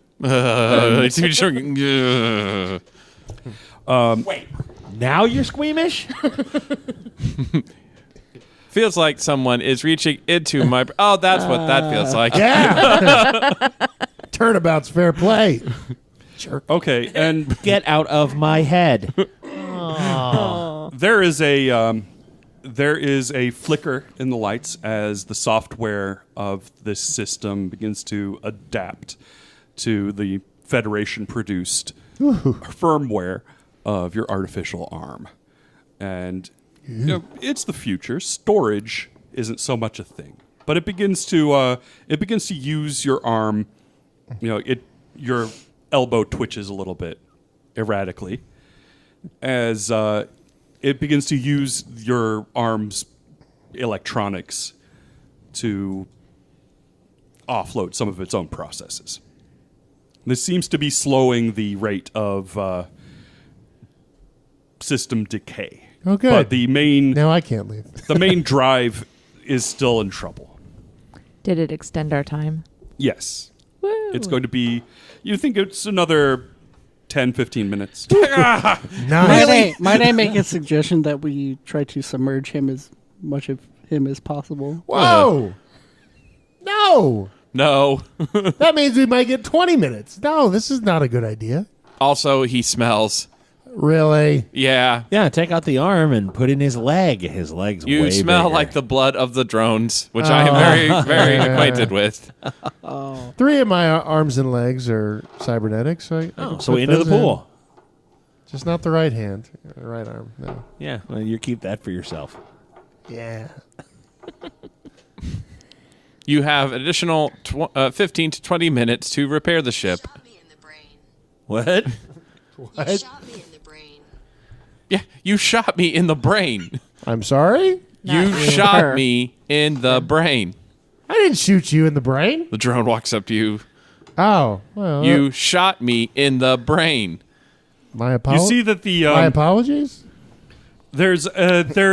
S2: Wait. Now you're squeamish?
S3: Feels like someone is reaching into my... Oh, that's what that feels like.
S5: Yeah. Turnabout's fair play. Jerk.
S6: Okay, and
S2: Get out of my head.
S6: there is a flicker in the lights as the software of this system begins to adapt to the Federation-produced firmware of your artificial arm. And it's the future. Storage isn't so much a thing, but it begins to use your arm. Your elbow twitches a little bit erratically as it begins to use your arm's electronics to offload some of its own processes. This seems to be slowing the rate of system decay.
S5: Oh, good.
S6: But the main
S5: Now I can't leave.
S6: the main drive is still in trouble.
S4: Did it extend our time?
S6: Yes.
S4: Woo.
S6: It's going to be, you think it's another 10, 15 minutes.
S5: Nice.
S7: Might I make a suggestion that we try to submerge him as much of him as possible?
S5: Whoa. No.
S3: No.
S5: That means we might get 20 minutes. No, this is not a good idea.
S3: Also, he smells.
S5: Really?
S3: Yeah.
S2: Yeah, take out the arm and put in his leg. His leg's
S3: You
S2: way
S3: smell
S2: bigger.
S3: like the blood of the drones, which I am very, very acquainted with.
S5: 3 of my arms and legs are cybernetics. So, I can
S2: So
S5: put
S2: into the
S5: those in.
S2: pool.
S5: Just not the right hand. The right arm. No.
S2: Yeah, well, you keep that for yourself.
S5: Yeah.
S3: You have an additional 15 to 20 minutes to repair the ship.
S8: Shot me in the brain.
S2: What?
S8: You shot me in the brain.
S3: Yeah, you shot me in the brain.
S5: I'm sorry?
S3: You
S4: Not
S3: shot
S4: her.
S3: me in the brain.
S5: I didn't shoot you in the brain.
S3: The drone walks up to you.
S5: Oh, well.
S3: You shot me in the brain.
S5: My
S6: You
S5: apologies.
S6: see that
S5: My apologies?
S6: there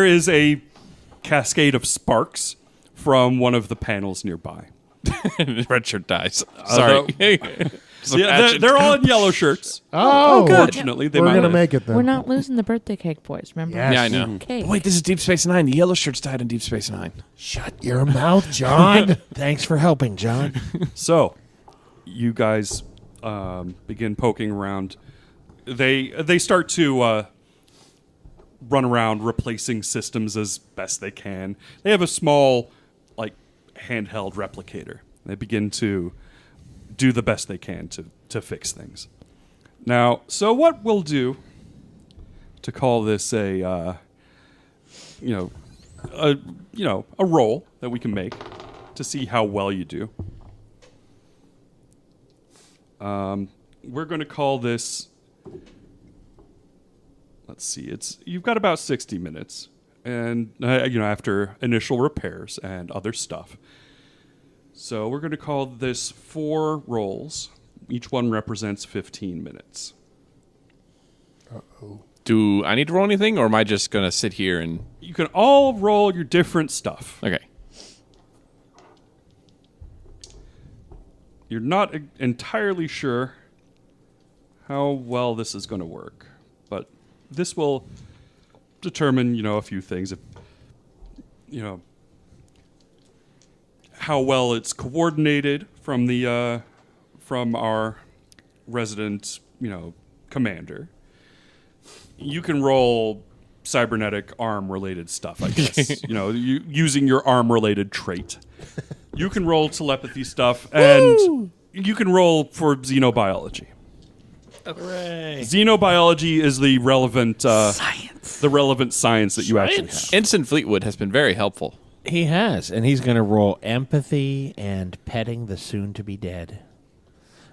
S6: is a cascade of sparks from one of the panels nearby.
S3: Red shirt dies. Sorry. Just
S6: Yeah,
S3: imagine.
S6: they're all in yellow shirts.
S5: Oh,
S6: Fortunately, they
S5: we're
S6: might
S5: going to
S6: have-
S5: make it then.
S4: We're not losing the birthday cake, boys. Remember?
S5: Yes.
S3: Yeah, I know.
S4: Cake.
S3: Wait, this is Deep Space Nine. The yellow shirts died in Deep Space Nine.
S5: Shut your mouth, John.
S2: Thanks for helping, John.
S6: So, you guys begin poking around. They start to run around replacing systems as best they can. They have a small, like, handheld replicator. They begin to do the best they can to fix things. Now, so what we'll do to call this a roll that we can make to see how well you do. We're going to call this. Let's see. You've got about 60 minutes, and after initial repairs and other stuff. So we're going to call this 4 rolls. Each one represents 15 minutes.
S3: Do I need to roll anything, or am I just going to sit here and...
S6: You can all roll your different stuff.
S3: Okay.
S6: You're not entirely sure how well this is going to work, but this will determine, a few things. If, how well it's coordinated from the from our resident, commander. You can roll cybernetic arm-related stuff, I guess. Using your arm-related trait. You can roll telepathy stuff, and you can roll for xenobiology.
S2: Hooray.
S6: Xenobiology is the relevant science. The relevant science that you actually have.
S3: Ensign Fleetwood has been very helpful.
S2: He has, and he's going to roll empathy and petting the soon-to-be dead.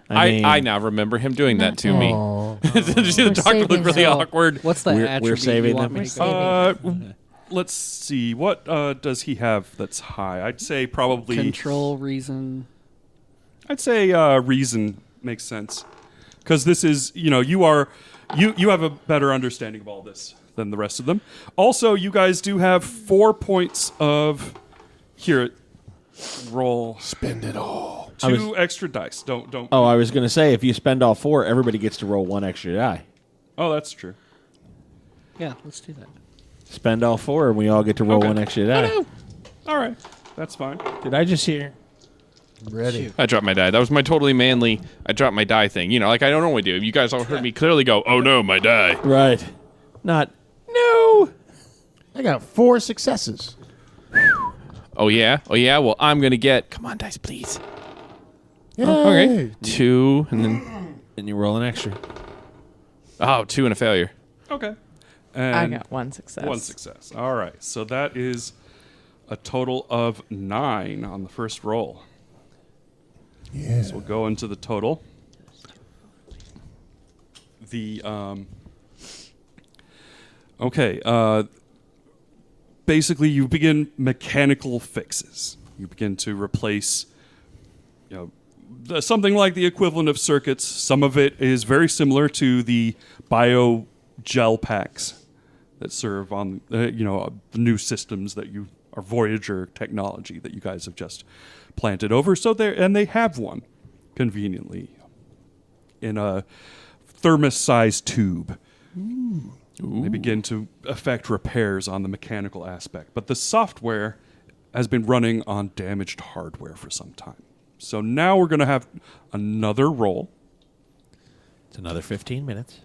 S3: I now remember him doing that to me.
S5: Aw.
S3: the doctor looked
S4: saving
S3: really
S4: him.
S3: awkward.
S7: What's the
S2: We're
S7: attribute
S2: saving
S7: you want
S2: them.
S7: me
S4: We're
S7: to go?
S4: saving.
S6: Let's see. What does he have that's high? I'd say probably.
S7: Control, reason.
S6: I'd say reason makes sense, because this is you have a better understanding of all this than the rest of them. Also, you guys do have 4 points of roll.
S5: Spend it all.
S6: 2 extra dice. Don't.
S2: Oh, I was going to say, if you spend all 4, everybody gets to roll 1 extra die.
S6: Oh, that's true.
S7: Yeah, let's do that.
S2: Spend all 4, and we all get to roll
S6: Okay.
S2: 1 extra die.
S6: All right, that's fine.
S2: Did I just hear?
S5: Ready.
S3: I dropped my die. That was my totally manly, I dropped my die thing. Like I don't normally do. You guys all heard me clearly go, oh no, my die.
S2: Right. Not, no.
S5: I got 4 successes.
S3: Oh yeah? Well, I'm going to get, come on, dice, please.
S5: Yay.
S3: Okay. 2, and then,
S2: And you roll an extra.
S3: 2 and a failure.
S6: Okay.
S4: I
S6: And
S4: got 1 success.
S6: 1 success. All right. So that is a total of 9 on the first roll.
S5: Yeah.
S6: So we'll go into the total. Basically, you begin mechanical fixes. You begin to replace, something like the equivalent of circuits. Some of it is very similar to the bio gel packs that serve on, the new systems that are Voyager technology that you guys have just planted over. So they have one. conveniently in a thermos-sized tube. They begin to effect repairs on the mechanical aspect. But the software has been running on damaged hardware for some time. So now we're going to have another roll.
S2: It's another 15 minutes.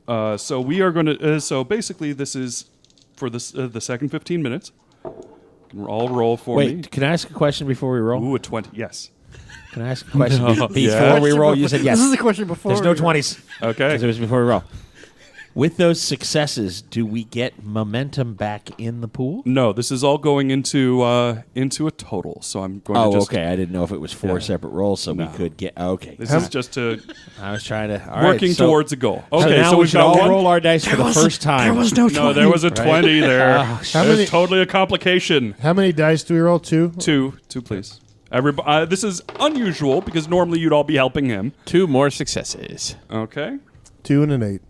S6: So we are going to. So basically, this is for the second 15 minutes. You can all roll for me.
S2: Wait, can I ask a question before we roll?
S6: Ooh, a 20. Yes.
S2: Can I ask a question before
S6: Yeah.
S2: we roll? You said yes.
S7: This is a question before.
S2: There's no 20s.
S6: Okay.
S2: Because it was before we roll. With those successes, do we get momentum back in the pool?
S6: No, this is all going into a total. So I'm going to
S2: Oh,
S6: just.
S2: okay. I didn't know if it was four separate rolls, so
S6: No.
S2: we could get. Okay.
S6: This is just to
S2: I was trying to. All
S6: working
S2: right, so,
S6: towards a goal.
S2: So
S6: Okay,
S2: now
S6: so
S2: we
S6: we've
S2: should
S6: got
S2: all
S6: one.
S2: roll our dice for the first time.
S7: There was no 20.
S6: No, there was a 20 there.
S2: Oh,
S5: How
S6: There's
S5: many-
S6: totally a complication.
S5: How many dice do we roll? Two?
S6: Two, please. This is unusual because normally you'd all be helping him.
S3: 2 more successes.
S6: Okay.
S5: 2 and an 8.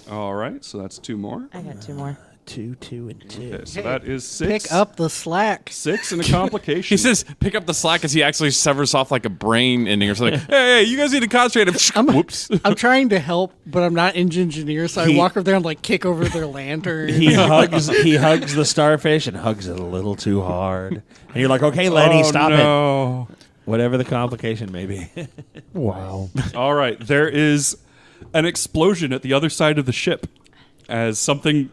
S6: All right, so that's 2 more.
S4: I got 2 more.
S2: 2, 2, and 2.
S6: Okay, so that is 6.
S7: Pick up the slack.
S6: 6 and a complication.
S3: He says, pick up the slack as he actually severs off like a brain ending or something. Hey, you guys need to concentrate. Whoops.
S7: I'm trying to help, but I'm not an engineer, so I walk over there and like kick over their lantern.
S2: He hugs the starfish and hugs it a little too hard. And you're like, okay, Lenny, stop it.
S6: no.
S2: Whatever the complication may be.
S5: Wow.
S6: All right, there is an explosion at the other side of the ship as something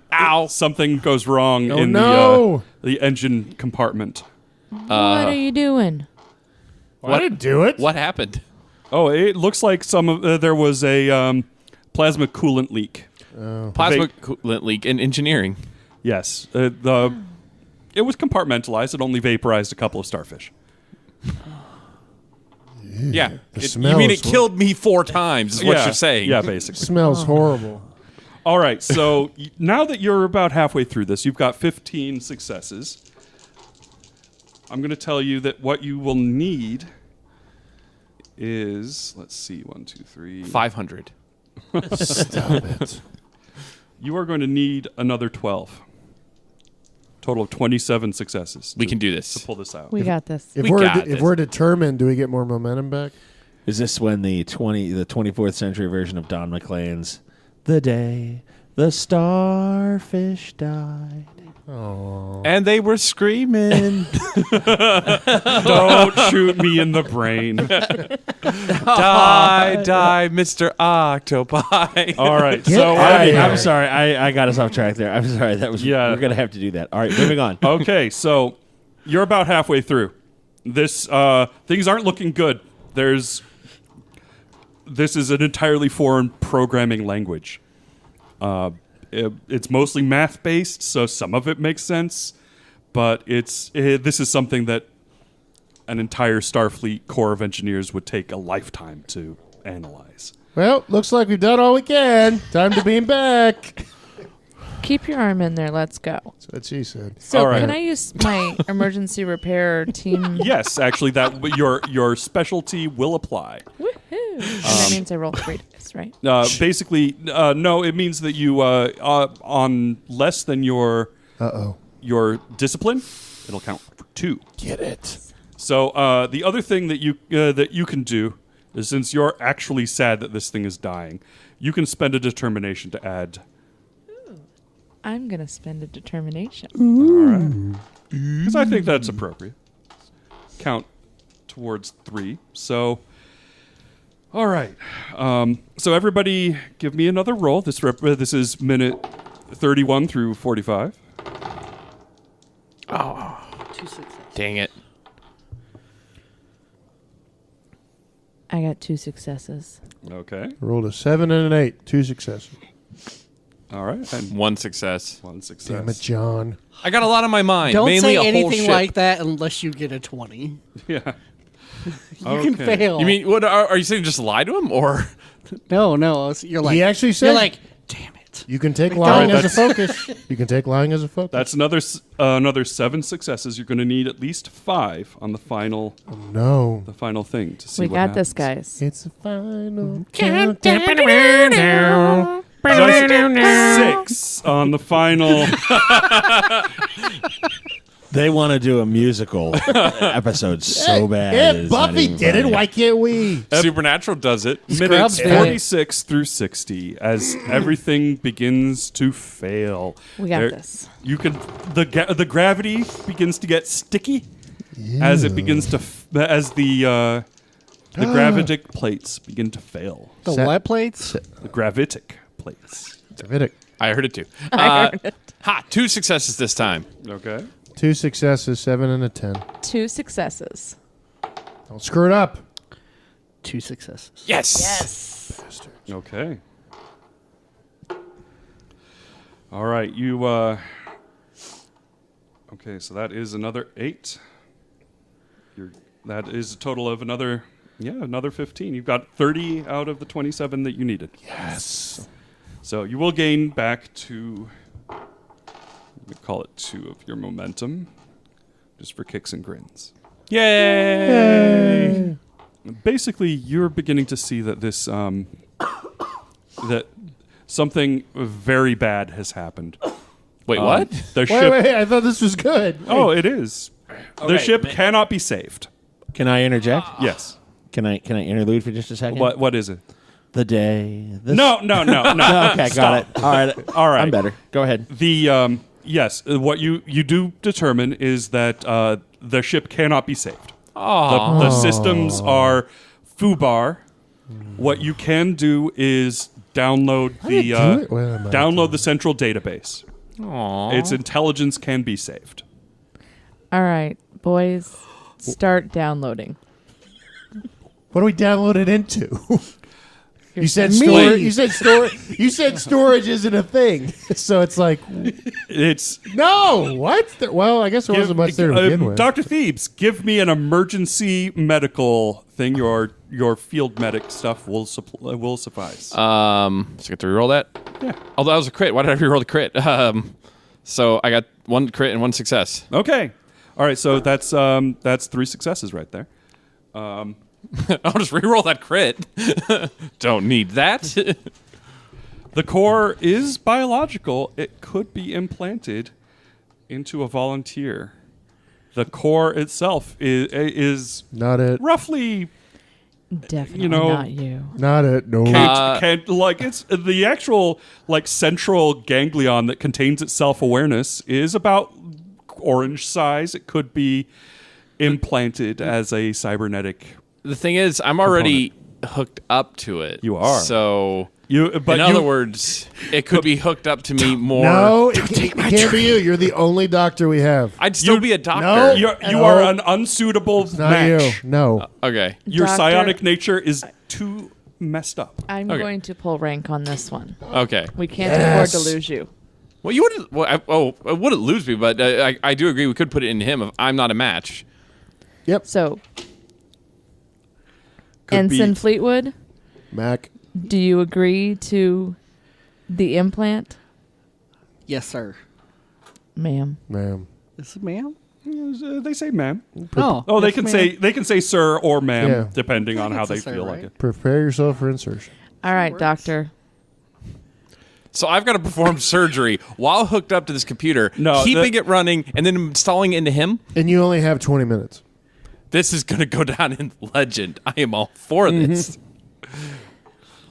S6: goes wrong in
S5: no.
S6: the engine compartment.
S4: What are you doing?
S5: I didn't do it.
S3: What happened?
S6: Oh, it looks like there was a plasma coolant leak.
S3: Plasma coolant leak in engineering.
S6: Yes, it was compartmentalized. It only vaporized a couple of starfish.
S3: Yeah.
S5: smell
S3: You mean
S5: is
S3: it killed me 4 times is what you're saying.
S6: Yeah, basically.
S5: Smells horrible.
S6: All right, so now that you're about halfway through this, you've got 15 successes. I'm going to tell you that what you will need is, let's see, 1, 2, 3.
S3: 500.
S5: Stop it.
S6: You are going to need another 12. Total of 27 successes.
S3: We can do this.
S6: to pull this out.
S4: We got this.
S5: If
S3: We
S5: we're
S3: got
S5: if
S3: this.
S5: we're determined, do we get more momentum back?
S2: Is this when the 24th century version of Don McLean's "The Day the Starfish Died"?
S5: Oh.
S3: And they were screaming.
S6: Don't shoot me in the brain.
S3: Die, Mr. Octopi.
S6: All right,
S5: Get
S6: so
S5: outta here.
S2: I'm sorry, I got us off track there. I'm sorry. That was
S6: Yeah.
S2: We're gonna have to do that. All right, moving on.
S6: okay, so you're about halfway through. This things aren't looking good. This is an entirely foreign programming language. It's mostly math based, so some of it makes sense, but this is something that an entire Starfleet Corps of Engineers would take a lifetime to analyze.
S5: Well, looks like we've done all we can. Time to beam back.
S4: Keep your arm in there. Let's go.
S5: That's what she said.
S4: So
S6: All right.
S4: can I use my emergency repair team?
S6: Yes, actually, that your specialty will apply.
S4: Woohoo! And that means I roll 3 dice, right?
S6: Basically, no. It means that you on less than your discipline, it'll count for 2.
S5: Get it.
S6: So the other thing that you can do is, since you're actually sad that this thing is dying, you can spend a determination to add.
S4: I'm going to spend a determination.
S6: All right, because I think that's appropriate. Count towards 3. So, all right. So everybody, give me another roll. This is minute 31 through 45.
S7: 2 successes.
S3: Dang it.
S4: I got 2 successes.
S6: Okay.
S5: Rolled a 7 and an 8. 2 successes.
S6: All right. And
S3: 1 success.
S6: 1 success.
S5: Damn it, John.
S3: I got a lot on my mind.
S7: Don't
S3: mainly
S7: say
S3: a whole
S7: anything
S3: ship.
S7: like that unless you get a 20.
S6: Yeah.
S7: You can fail.
S3: You mean what? Are you saying just lie to him or?
S7: No. You're like.
S5: He actually said-
S7: You're like, damn it.
S5: You can take
S7: Like,
S5: lying
S6: don't.
S5: as a focus. You can take lying as a focus.
S6: That's another 7 successes. You're going to need at least 5 on the final
S5: No.
S6: thing to see
S4: We
S6: what
S4: got this,
S6: happens.
S4: guys.
S5: It's a final
S6: Just 6 on the final.
S2: They want to do a musical episode so bad.
S5: If
S2: it's not
S5: Buffy
S2: even
S5: did it,
S2: funny.
S5: why can't we?
S3: Supernatural does it.
S6: Minutes
S7: did it.
S6: 46 through 60 as everything begins to fail.
S4: We got
S6: There-
S4: this.
S6: You can the gravity begins to get sticky as it begins to as the gravitic plates begin to fail.
S7: The
S5: Set-
S7: what plates?
S6: The gravitic plates.
S5: Davidic.
S3: I heard it too. Ha! 2 successes this time.
S6: Okay.
S5: 2 successes, 7 and a 10.
S4: 2 successes.
S5: Don't screw it up.
S7: 2 successes.
S3: Yes.
S6: Okay. All right, you okay, so that is another 8. That is a total of another 15. You've got 30 out of the 27 that you needed.
S5: Yes.
S6: So you will gain back to, we call it 2 of your momentum, just for kicks and grins.
S3: Yay!
S6: Basically, you're beginning to see that this that something very bad has happened.
S3: Wait, what?
S6: The
S5: Wait,
S6: ship.
S5: wait, I thought this was good.
S6: Oh, it is. The
S2: Okay,
S6: ship
S2: but-
S6: cannot be saved.
S2: Can I interject?
S6: Yes.
S2: Can I interlude for just a second?
S6: What is it?
S2: The day. The
S6: No.
S2: No, okay, got it. All right.
S6: All right.
S2: I'm better. Go ahead.
S6: The yes, what you do determine is that the ship cannot be saved. The systems are foobar. What you can do is download
S5: do you
S6: the
S5: do it? Well, I might
S6: download the central database.
S3: Aw.
S6: Its intelligence can be saved.
S4: All right, boys, start downloading.
S5: What do we download it into? You said
S7: Me.
S5: storage. You said storage. You said storage isn't a thing. So it's like,
S6: It's
S5: no. What? Well, I guess there wasn't much there to begin with.
S6: Dr. Thebes, give me an emergency medical thing. Your field medic stuff will suffice.
S3: So I get to reroll that?
S6: Yeah.
S3: Oh, that was a crit. Why did I reroll the crit? So I got 1 crit and 1 success.
S6: Okay. All right. So that's 3 successes right there.
S3: I'll just reroll that crit. Don't need that.
S6: The core is biological. It could be implanted into a volunteer. The core itself is
S5: Not it.
S6: roughly
S4: Definitely
S6: know-
S4: not you.
S5: Not it. No.
S6: like it's the actual like central ganglion that contains its self-awareness is about orange size. It could be implanted as a cybernetic.
S3: The thing is, I'm already hooked up to it.
S6: You are.
S3: So,
S6: In
S3: other words, it could be hooked up to me more.
S5: No, it can't be you. You're the only doctor we have.
S3: I'd still be a doctor.
S5: No.
S6: you are an unsuitable
S5: Not
S6: match.
S5: you. No.
S3: Okay.
S6: Your
S4: Doctor-
S6: psionic nature is too messed up.
S4: I'm
S3: Okay.
S4: going to pull rank on this one.
S3: Okay.
S4: We can't
S5: Yes.
S4: afford to lose you.
S3: Well, you wouldn't. Well, I wouldn't lose me, but I do agree we could put it in him if I'm not a match.
S4: So,
S6: Could
S4: Ensign
S6: be-
S4: Fleetwood,
S5: Mac.
S4: do you agree to the implant,
S7: Yes, sir.
S4: ma'am?
S5: Ma'am.
S7: This is ma'am?
S6: They say ma'am.
S7: Oh,
S6: Oh, they
S7: yes,
S6: can
S7: ma'am.
S6: say sir or ma'am
S5: Yeah.
S6: depending on how
S7: it's a
S6: they
S7: sir,
S6: feel like
S7: right?
S6: it.
S5: Prepare yourself for insertion.
S4: All right,
S7: works.
S4: doctor.
S3: So I've got to perform surgery while hooked up to this computer,
S6: No,
S3: keeping it running, and then installing it into him.
S5: And you only have 20 minutes.
S3: This is going to go down in legend. I am all for this.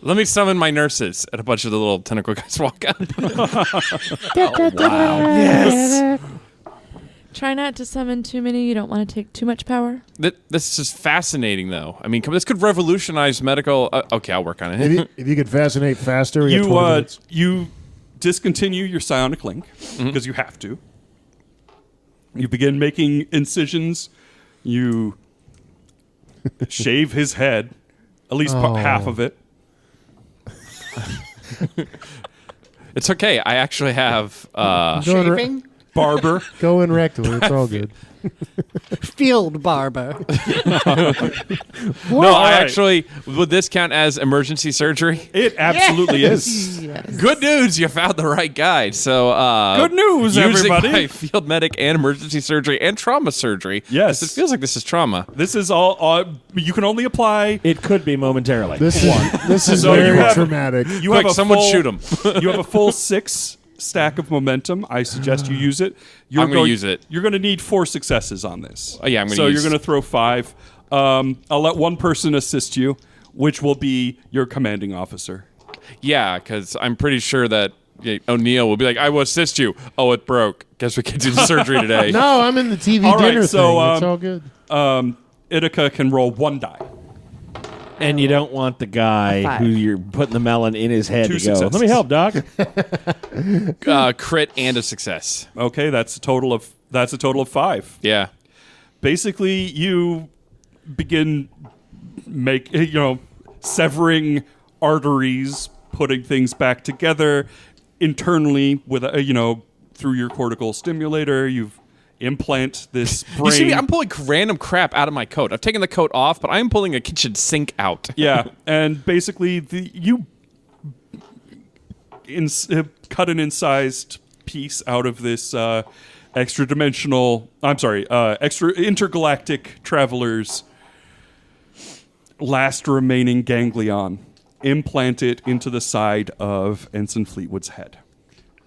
S3: Let me summon my nurses, and a bunch of the little tentacle guys walk out.
S4: Yes. Try not to summon too many. You don't want to take too much power.
S3: This is fascinating, though. I mean, this could revolutionize medical. Okay, I'll work on it.
S5: If you could fascinate faster, we got 20 minutes.
S6: You discontinue your psionic link because you have to. You begin making incisions. You shave his head, at least half of it.
S3: It's okay. I actually have.
S7: Shaving?
S6: Barber.
S5: Go in rectally. It's all good.
S7: Field barber.
S3: No, I
S6: right.
S3: actually. Would this count as emergency surgery?
S6: It absolutely is.
S4: Yes.
S3: Good news, you found the right guy. So,
S6: Good news,
S3: using
S6: everybody.
S3: my field medic and emergency surgery and trauma surgery.
S6: Yes.
S3: It feels like this is trauma.
S6: This is all. You can only apply.
S2: It could be momentarily.
S5: This is
S6: So you
S5: very
S6: have-
S5: traumatic.
S6: You
S3: Quick,
S6: have a
S3: someone
S6: full,
S3: shoot him.
S6: You have a full 6 stack of momentum. I suggest you use it.
S3: I'm gonna use it.
S6: You're going to need 4 successes on this.
S3: Oh, yeah, I'm gonna
S6: So
S3: use-
S6: you're going to throw 5. I'll let one person assist you, which will be your commanding officer.
S3: Yeah, because I'm pretty sure that O'Neill will be like, I will assist you. Oh, it broke. Guess we can't do the surgery today.
S5: No, I'm in the TV
S6: All right,
S5: dinner
S6: so,
S5: thing. It's all good.
S6: Itika can roll 1 die.
S2: And you don't want the
S4: A
S2: guy
S4: 5.
S2: who you're putting the melon in his head
S6: 2
S2: to go,
S6: successes.
S2: let me help, Doc.
S3: Crit and a success.
S6: Okay, that's a total of 5.
S3: Yeah.
S6: Basically, you begin severing arteries, putting things back together internally with through your cortical stimulator. You've implant this brain.
S3: You see me? I'm pulling random crap out of my coat. I've taken the coat off, but I'm pulling a kitchen sink out.
S6: Yeah, and basically you cut an incised piece out of this extra intergalactic traveler's last remaining ganglion. Implant it into the side of Ensign Fleetwood's head.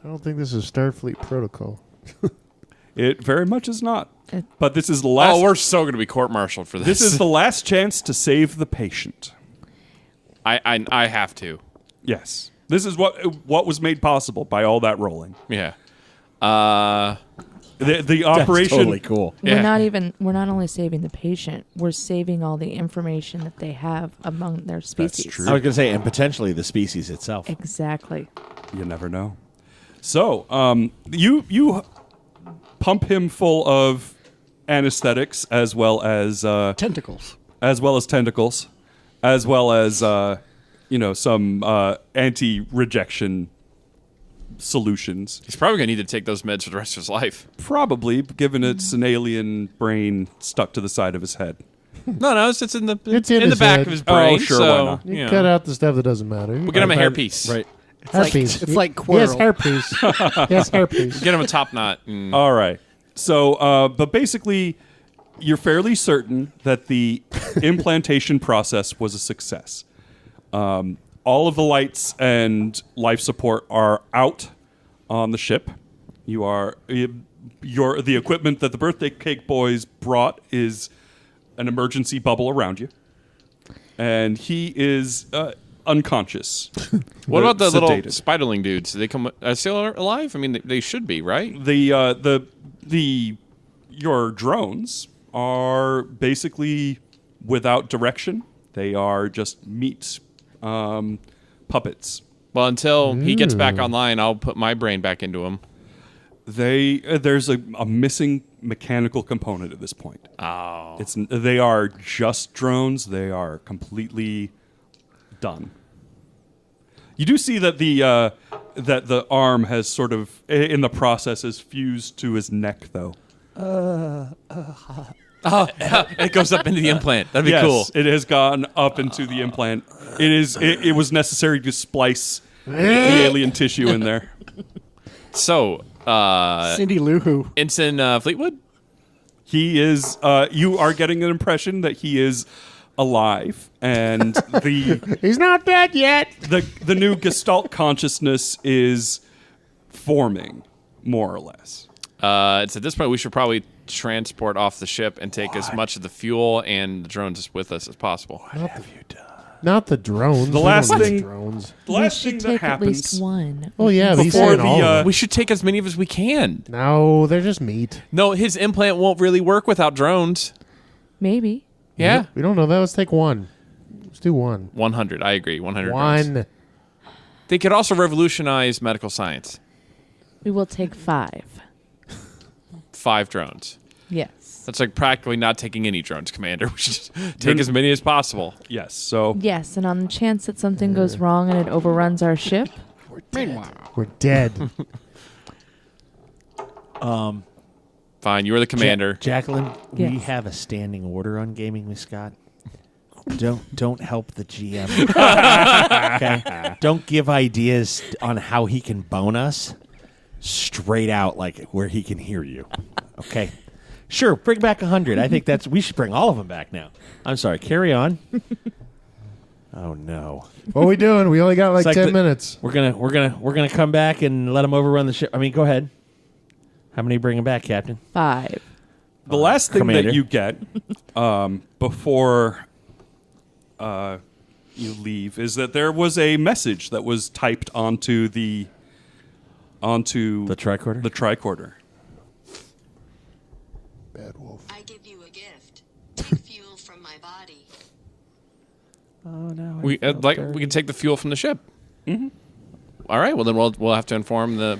S5: I don't think this is Starfleet protocol.
S6: It very much is not. But this is the last.
S3: Oh, we're so going to be court-martialed for this.
S6: This is the last chance to save the patient.
S3: I have to.
S6: Yes, this is what was made possible by all that rolling.
S3: Yeah.
S6: The operation.
S2: Totally cool.
S3: Yeah.
S4: We're not only saving the patient, we're saving all the information that they have among their species.
S6: true.
S2: I was going to say, and potentially the species itself.
S4: Exactly.
S6: You never know. So, you pump him full of anesthetics as well as
S7: Tentacles.
S6: tentacles, as well as some anti-rejection solutions.
S3: He's probably going to need to take those meds for the rest of his life.
S6: Probably, given it's an alien brain stuck to the side of his head.
S3: No, it's in the
S5: It's in
S3: the
S5: his
S3: back
S5: head.
S3: of his brain.
S6: Oh, sure,
S3: so,
S6: why not?
S5: You
S3: you know,
S5: cut out the stuff that doesn't matter.
S3: We'll get him a hairpiece.
S2: Right.
S5: Hairpiece.
S7: It's like
S5: Yes,
S7: Quirrell.
S5: hairpiece. Yes, hairpiece.
S3: Get him a top knot. And
S6: All right. So, but basically, you're fairly certain that the implantation process was a success. All of the lights and life support are out on the ship. The equipment that the birthday cake boys brought is an emergency bubble around you, and he is unconscious.
S3: what about the little
S6: Sedated.
S3: spiderling dudes? Do they come still alive? I mean, they should be, right?
S6: Your drones are basically without direction. They are just meat puppets.
S3: Well, until he gets back online, I'll put my brain back into him.
S6: There's a missing mechanical component at this point.
S3: Oh.
S6: They are just drones. They are completely done. You do see that the arm has sort of in the process is fused to his neck, though.
S3: It goes up into the implant. That'd be
S6: Yes,
S3: cool.
S6: it has gone up into the implant. It was necessary to splice the alien tissue in there.
S3: So,
S7: Cindy Lou Who.
S3: Ensign Fleetwood?
S6: He is. You are getting an impression that he is alive, and
S5: He's not dead yet.
S6: the new Gestalt consciousness is forming, more or less.
S3: It's at this point we should probably transport off the ship and take as much of the fuel and the drones with us as possible.
S5: Not the drones.
S6: The
S5: We
S6: last
S5: don't need
S6: thing-
S5: drones.
S6: The
S4: We
S6: last
S4: should
S6: thing that
S4: take at
S6: happens.
S4: least one.
S5: Oh yeah, but he's
S6: Before
S5: saying
S6: the,
S5: all of them.
S3: We should take as many of as we can.
S5: No, they're just meat.
S3: No, his implant won't really work without drones.
S4: Maybe.
S3: Yeah.
S5: We don't know that. Let's take one. Let's do one.
S3: 100. I agree. 100 drones.
S5: One.
S3: They could also revolutionize medical science.
S4: We will take 5.
S3: 5 drones.
S4: Yes.
S3: That's like practically not taking any drones, Commander. We should just take as many as possible.
S6: Yes. So
S4: Yes, and on the chance that something goes wrong and it overruns our ship,
S5: We're dead.
S3: Fine, you are the commander.
S2: Jacqueline, we
S4: Yes.
S2: have a standing order on Gaming with Scott. Don't help the GM. Okay? Don't give ideas on how he can bone us straight out, like where he can hear you. Okay? Sure, bring back 100. I think we should bring all of them back now. I'm sorry, carry on. Oh no.
S5: What are we doing? We only got like
S2: It's
S5: 10 minutes.
S2: We're gonna come back and let them overrun the ship. I mean, go ahead. How many bringing back, Captain?
S4: 5.
S6: The last thing
S2: Commander.
S6: that you get before you leave is that there was a message that was typed onto the
S2: tricorder.
S6: The tricorder.
S5: Bad wolf.
S8: I give you a gift. Take fuel from my body.
S2: Oh no.
S3: We we can take the fuel from the ship. Mm-hmm. All right. Well, then we'll have to inform the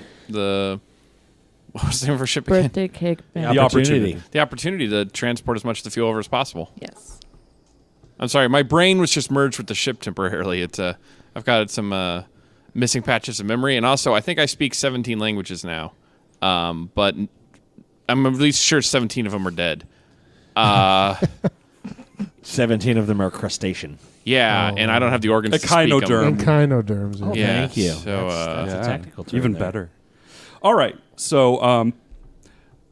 S3: what was the name of our ship again?
S4: Birthday cake.
S2: The opportunity.
S3: The opportunity to transport as much of the fuel over as possible.
S4: Yes.
S3: I'm sorry, my brain was just merged with the ship temporarily. I've got some missing patches of memory, and also I think I speak 17 languages now, but I'm at least sure 17 of them are dead.
S2: 17 of them are crustacean.
S3: Yeah, and I don't have the organs to speak them.
S5: Echinoderms.
S3: Yeah,
S2: Thank you.
S3: So,
S2: That's a technical term.
S6: Even
S2: there.
S6: better. All right. So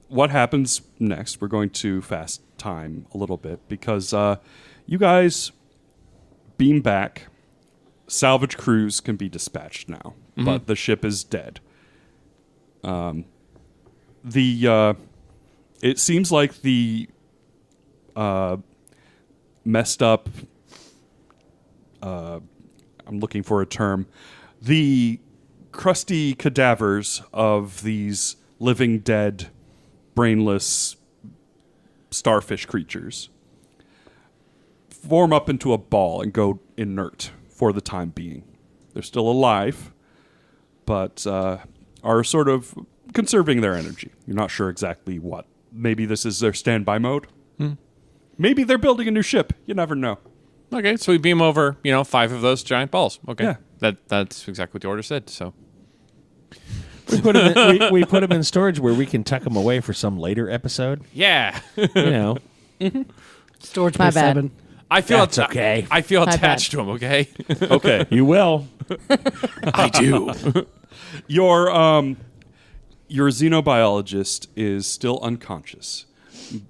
S6: what happens next? We're going to fast time a little bit because you guys beam back. Salvage crews can be dispatched now, but the ship is dead. It seems like the messed up. I'm looking for a term. The crusty cadavers of these living dead, brainless starfish creatures form up into a ball and go inert for the time being. They're still alive, but are sort of conserving their energy. You're not sure exactly what. Maybe this is their standby mode. Maybe they're building a new ship. You never know.
S3: Okay, so we beam over, 5 of those giant balls. Okay,
S6: Yeah.
S3: That's exactly what the order said. So
S2: We put them in, we put 'em in storage where we can tuck them away for some later episode.
S3: yeah,
S7: Storage
S4: My
S7: by
S4: bad.
S7: 7.
S3: I feel
S2: That's okay.
S3: I feel
S4: My
S3: attached
S4: bad.
S3: to him. Okay,
S6: Okay.
S2: You will.
S3: I do.
S6: Your xenobiologist is still unconscious.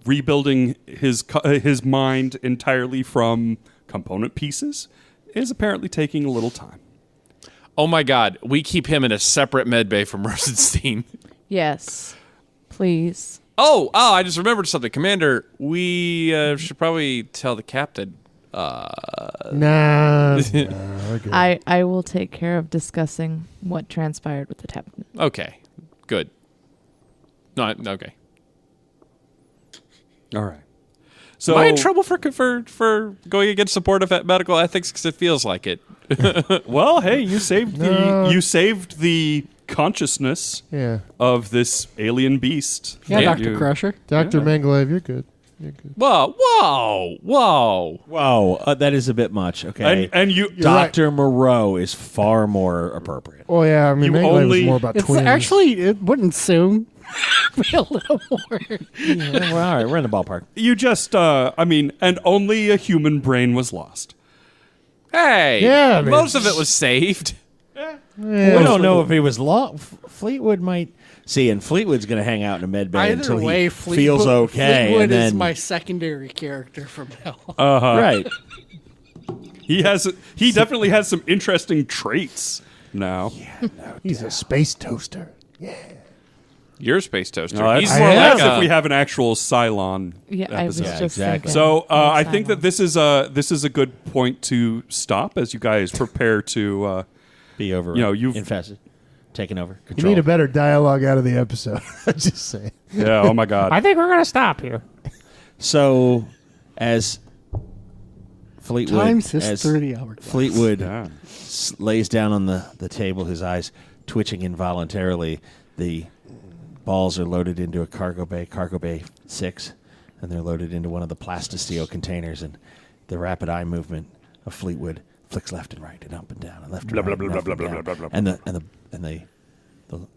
S6: Rebuilding his mind entirely from component pieces is apparently taking a little time.
S3: Oh my God, we keep him in a separate med bay from Rosenstein.
S4: Yes. Please.
S3: Oh, I just remembered something, Commander. We should probably tell the captain.
S5: Nah. We're good.
S4: I will take care of discussing what transpired with the captain.
S3: Okay, good. No, okay.
S6: All right. So
S3: Am I in trouble for going against support of medical ethics? Because it feels like it.
S6: well, hey, you saved
S5: No.
S6: you saved the consciousness
S5: Yeah.
S6: of this alien beast.
S7: Yeah,
S3: Yeah.
S7: Dr. Crusher.
S5: Dr. Mengelev, you're good. You're good.
S3: Whoa!
S2: Whoa, that is a bit much. Okay,
S6: And you
S2: Dr. Moreau is far more appropriate.
S5: Oh, yeah. I mean,
S6: You
S5: Mengelev
S6: only-
S5: was more about
S7: It's
S5: twins.
S7: actually, it wouldn't soon be a little more.
S2: Well, all right, we're in the ballpark.
S6: You just, and only a human brain was lost.
S3: Hey,
S5: Yeah, I mean-
S3: most of it was saved.
S2: We don't know if he was Fleetwood might see, and Fleetwood's going to hang out in a med bay
S7: Either
S2: until
S7: way,
S2: he feels okay.
S7: Fleetwood
S2: and then,
S7: is my secondary character from hell.
S2: right.
S6: He definitely has some interesting traits now.
S5: He's a space toaster.
S3: You're a space toaster.
S6: No,
S3: He's
S6: that's
S3: more
S6: that's
S3: like
S6: if we have an actual Cylon
S4: Yeah, I was
S6: episode.
S4: just
S2: exactly.
S4: thinking.
S6: So I think
S4: Silent.
S6: that this is a good point to stop as you guys prepare to.
S2: Be over.
S6: You've
S2: infested, taken over.
S5: You
S2: Control.
S5: need a better dialogue out of the episode. Just saying.
S6: Yeah. Oh my God.
S5: think we're going to stop here.
S2: So, as Fleetwood,
S7: Times his
S2: as
S7: 30-hour class.
S2: Fleetwood
S6: Yeah.
S2: lays down on the table, his eyes twitching involuntarily. The balls are loaded into a cargo bay 6, and they're loaded into one of the plastisteel containers. And the rapid eye movement of Fleetwood flicks left and right and up and down and left and right and up and down. And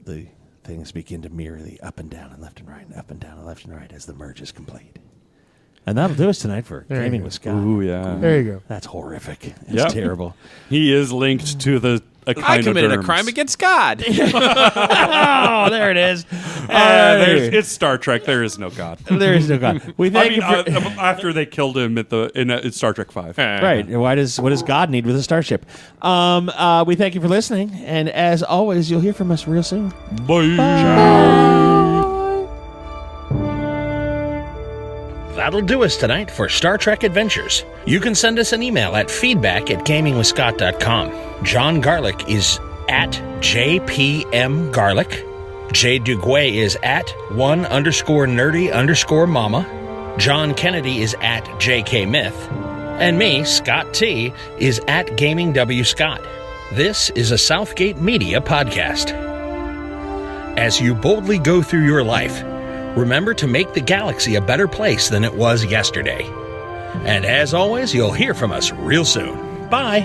S2: the things begin to mirror the up and down and left and right and up and down and left and right as the merge is complete. And that'll do us tonight for
S5: There you
S2: Gaming
S5: go.
S2: with Scott.
S6: Ooh, yeah.
S5: There you go.
S2: That's horrific. It's
S6: Yep.
S2: terrible.
S6: He is linked to the a
S3: I committed a
S6: Echinoderms.
S3: crime against God.
S2: Oh, there it is.
S6: It's Star Trek. There is no God.
S2: There is no God. We
S6: I
S2: thank
S6: mean,
S2: you for,
S6: after they killed him in Star Trek 5.
S2: right. What does God need with a starship? We thank you for listening, and as always, you'll hear from us real soon.
S1: That'll do us tonight for Star Trek Adventures. You can send us an email at feedback@gamingwithscott.com. John Garlick is at JPMGarlic. Jay Duguay is at @1_nerdy_mama. John Kennedy is at JKMyth. And me, Scott T, is at GamingWScott. This is a Southgate Media podcast. As you boldly go through your life, remember to make the galaxy a better place than it was yesterday. And as always, you'll hear from us real soon. Bye.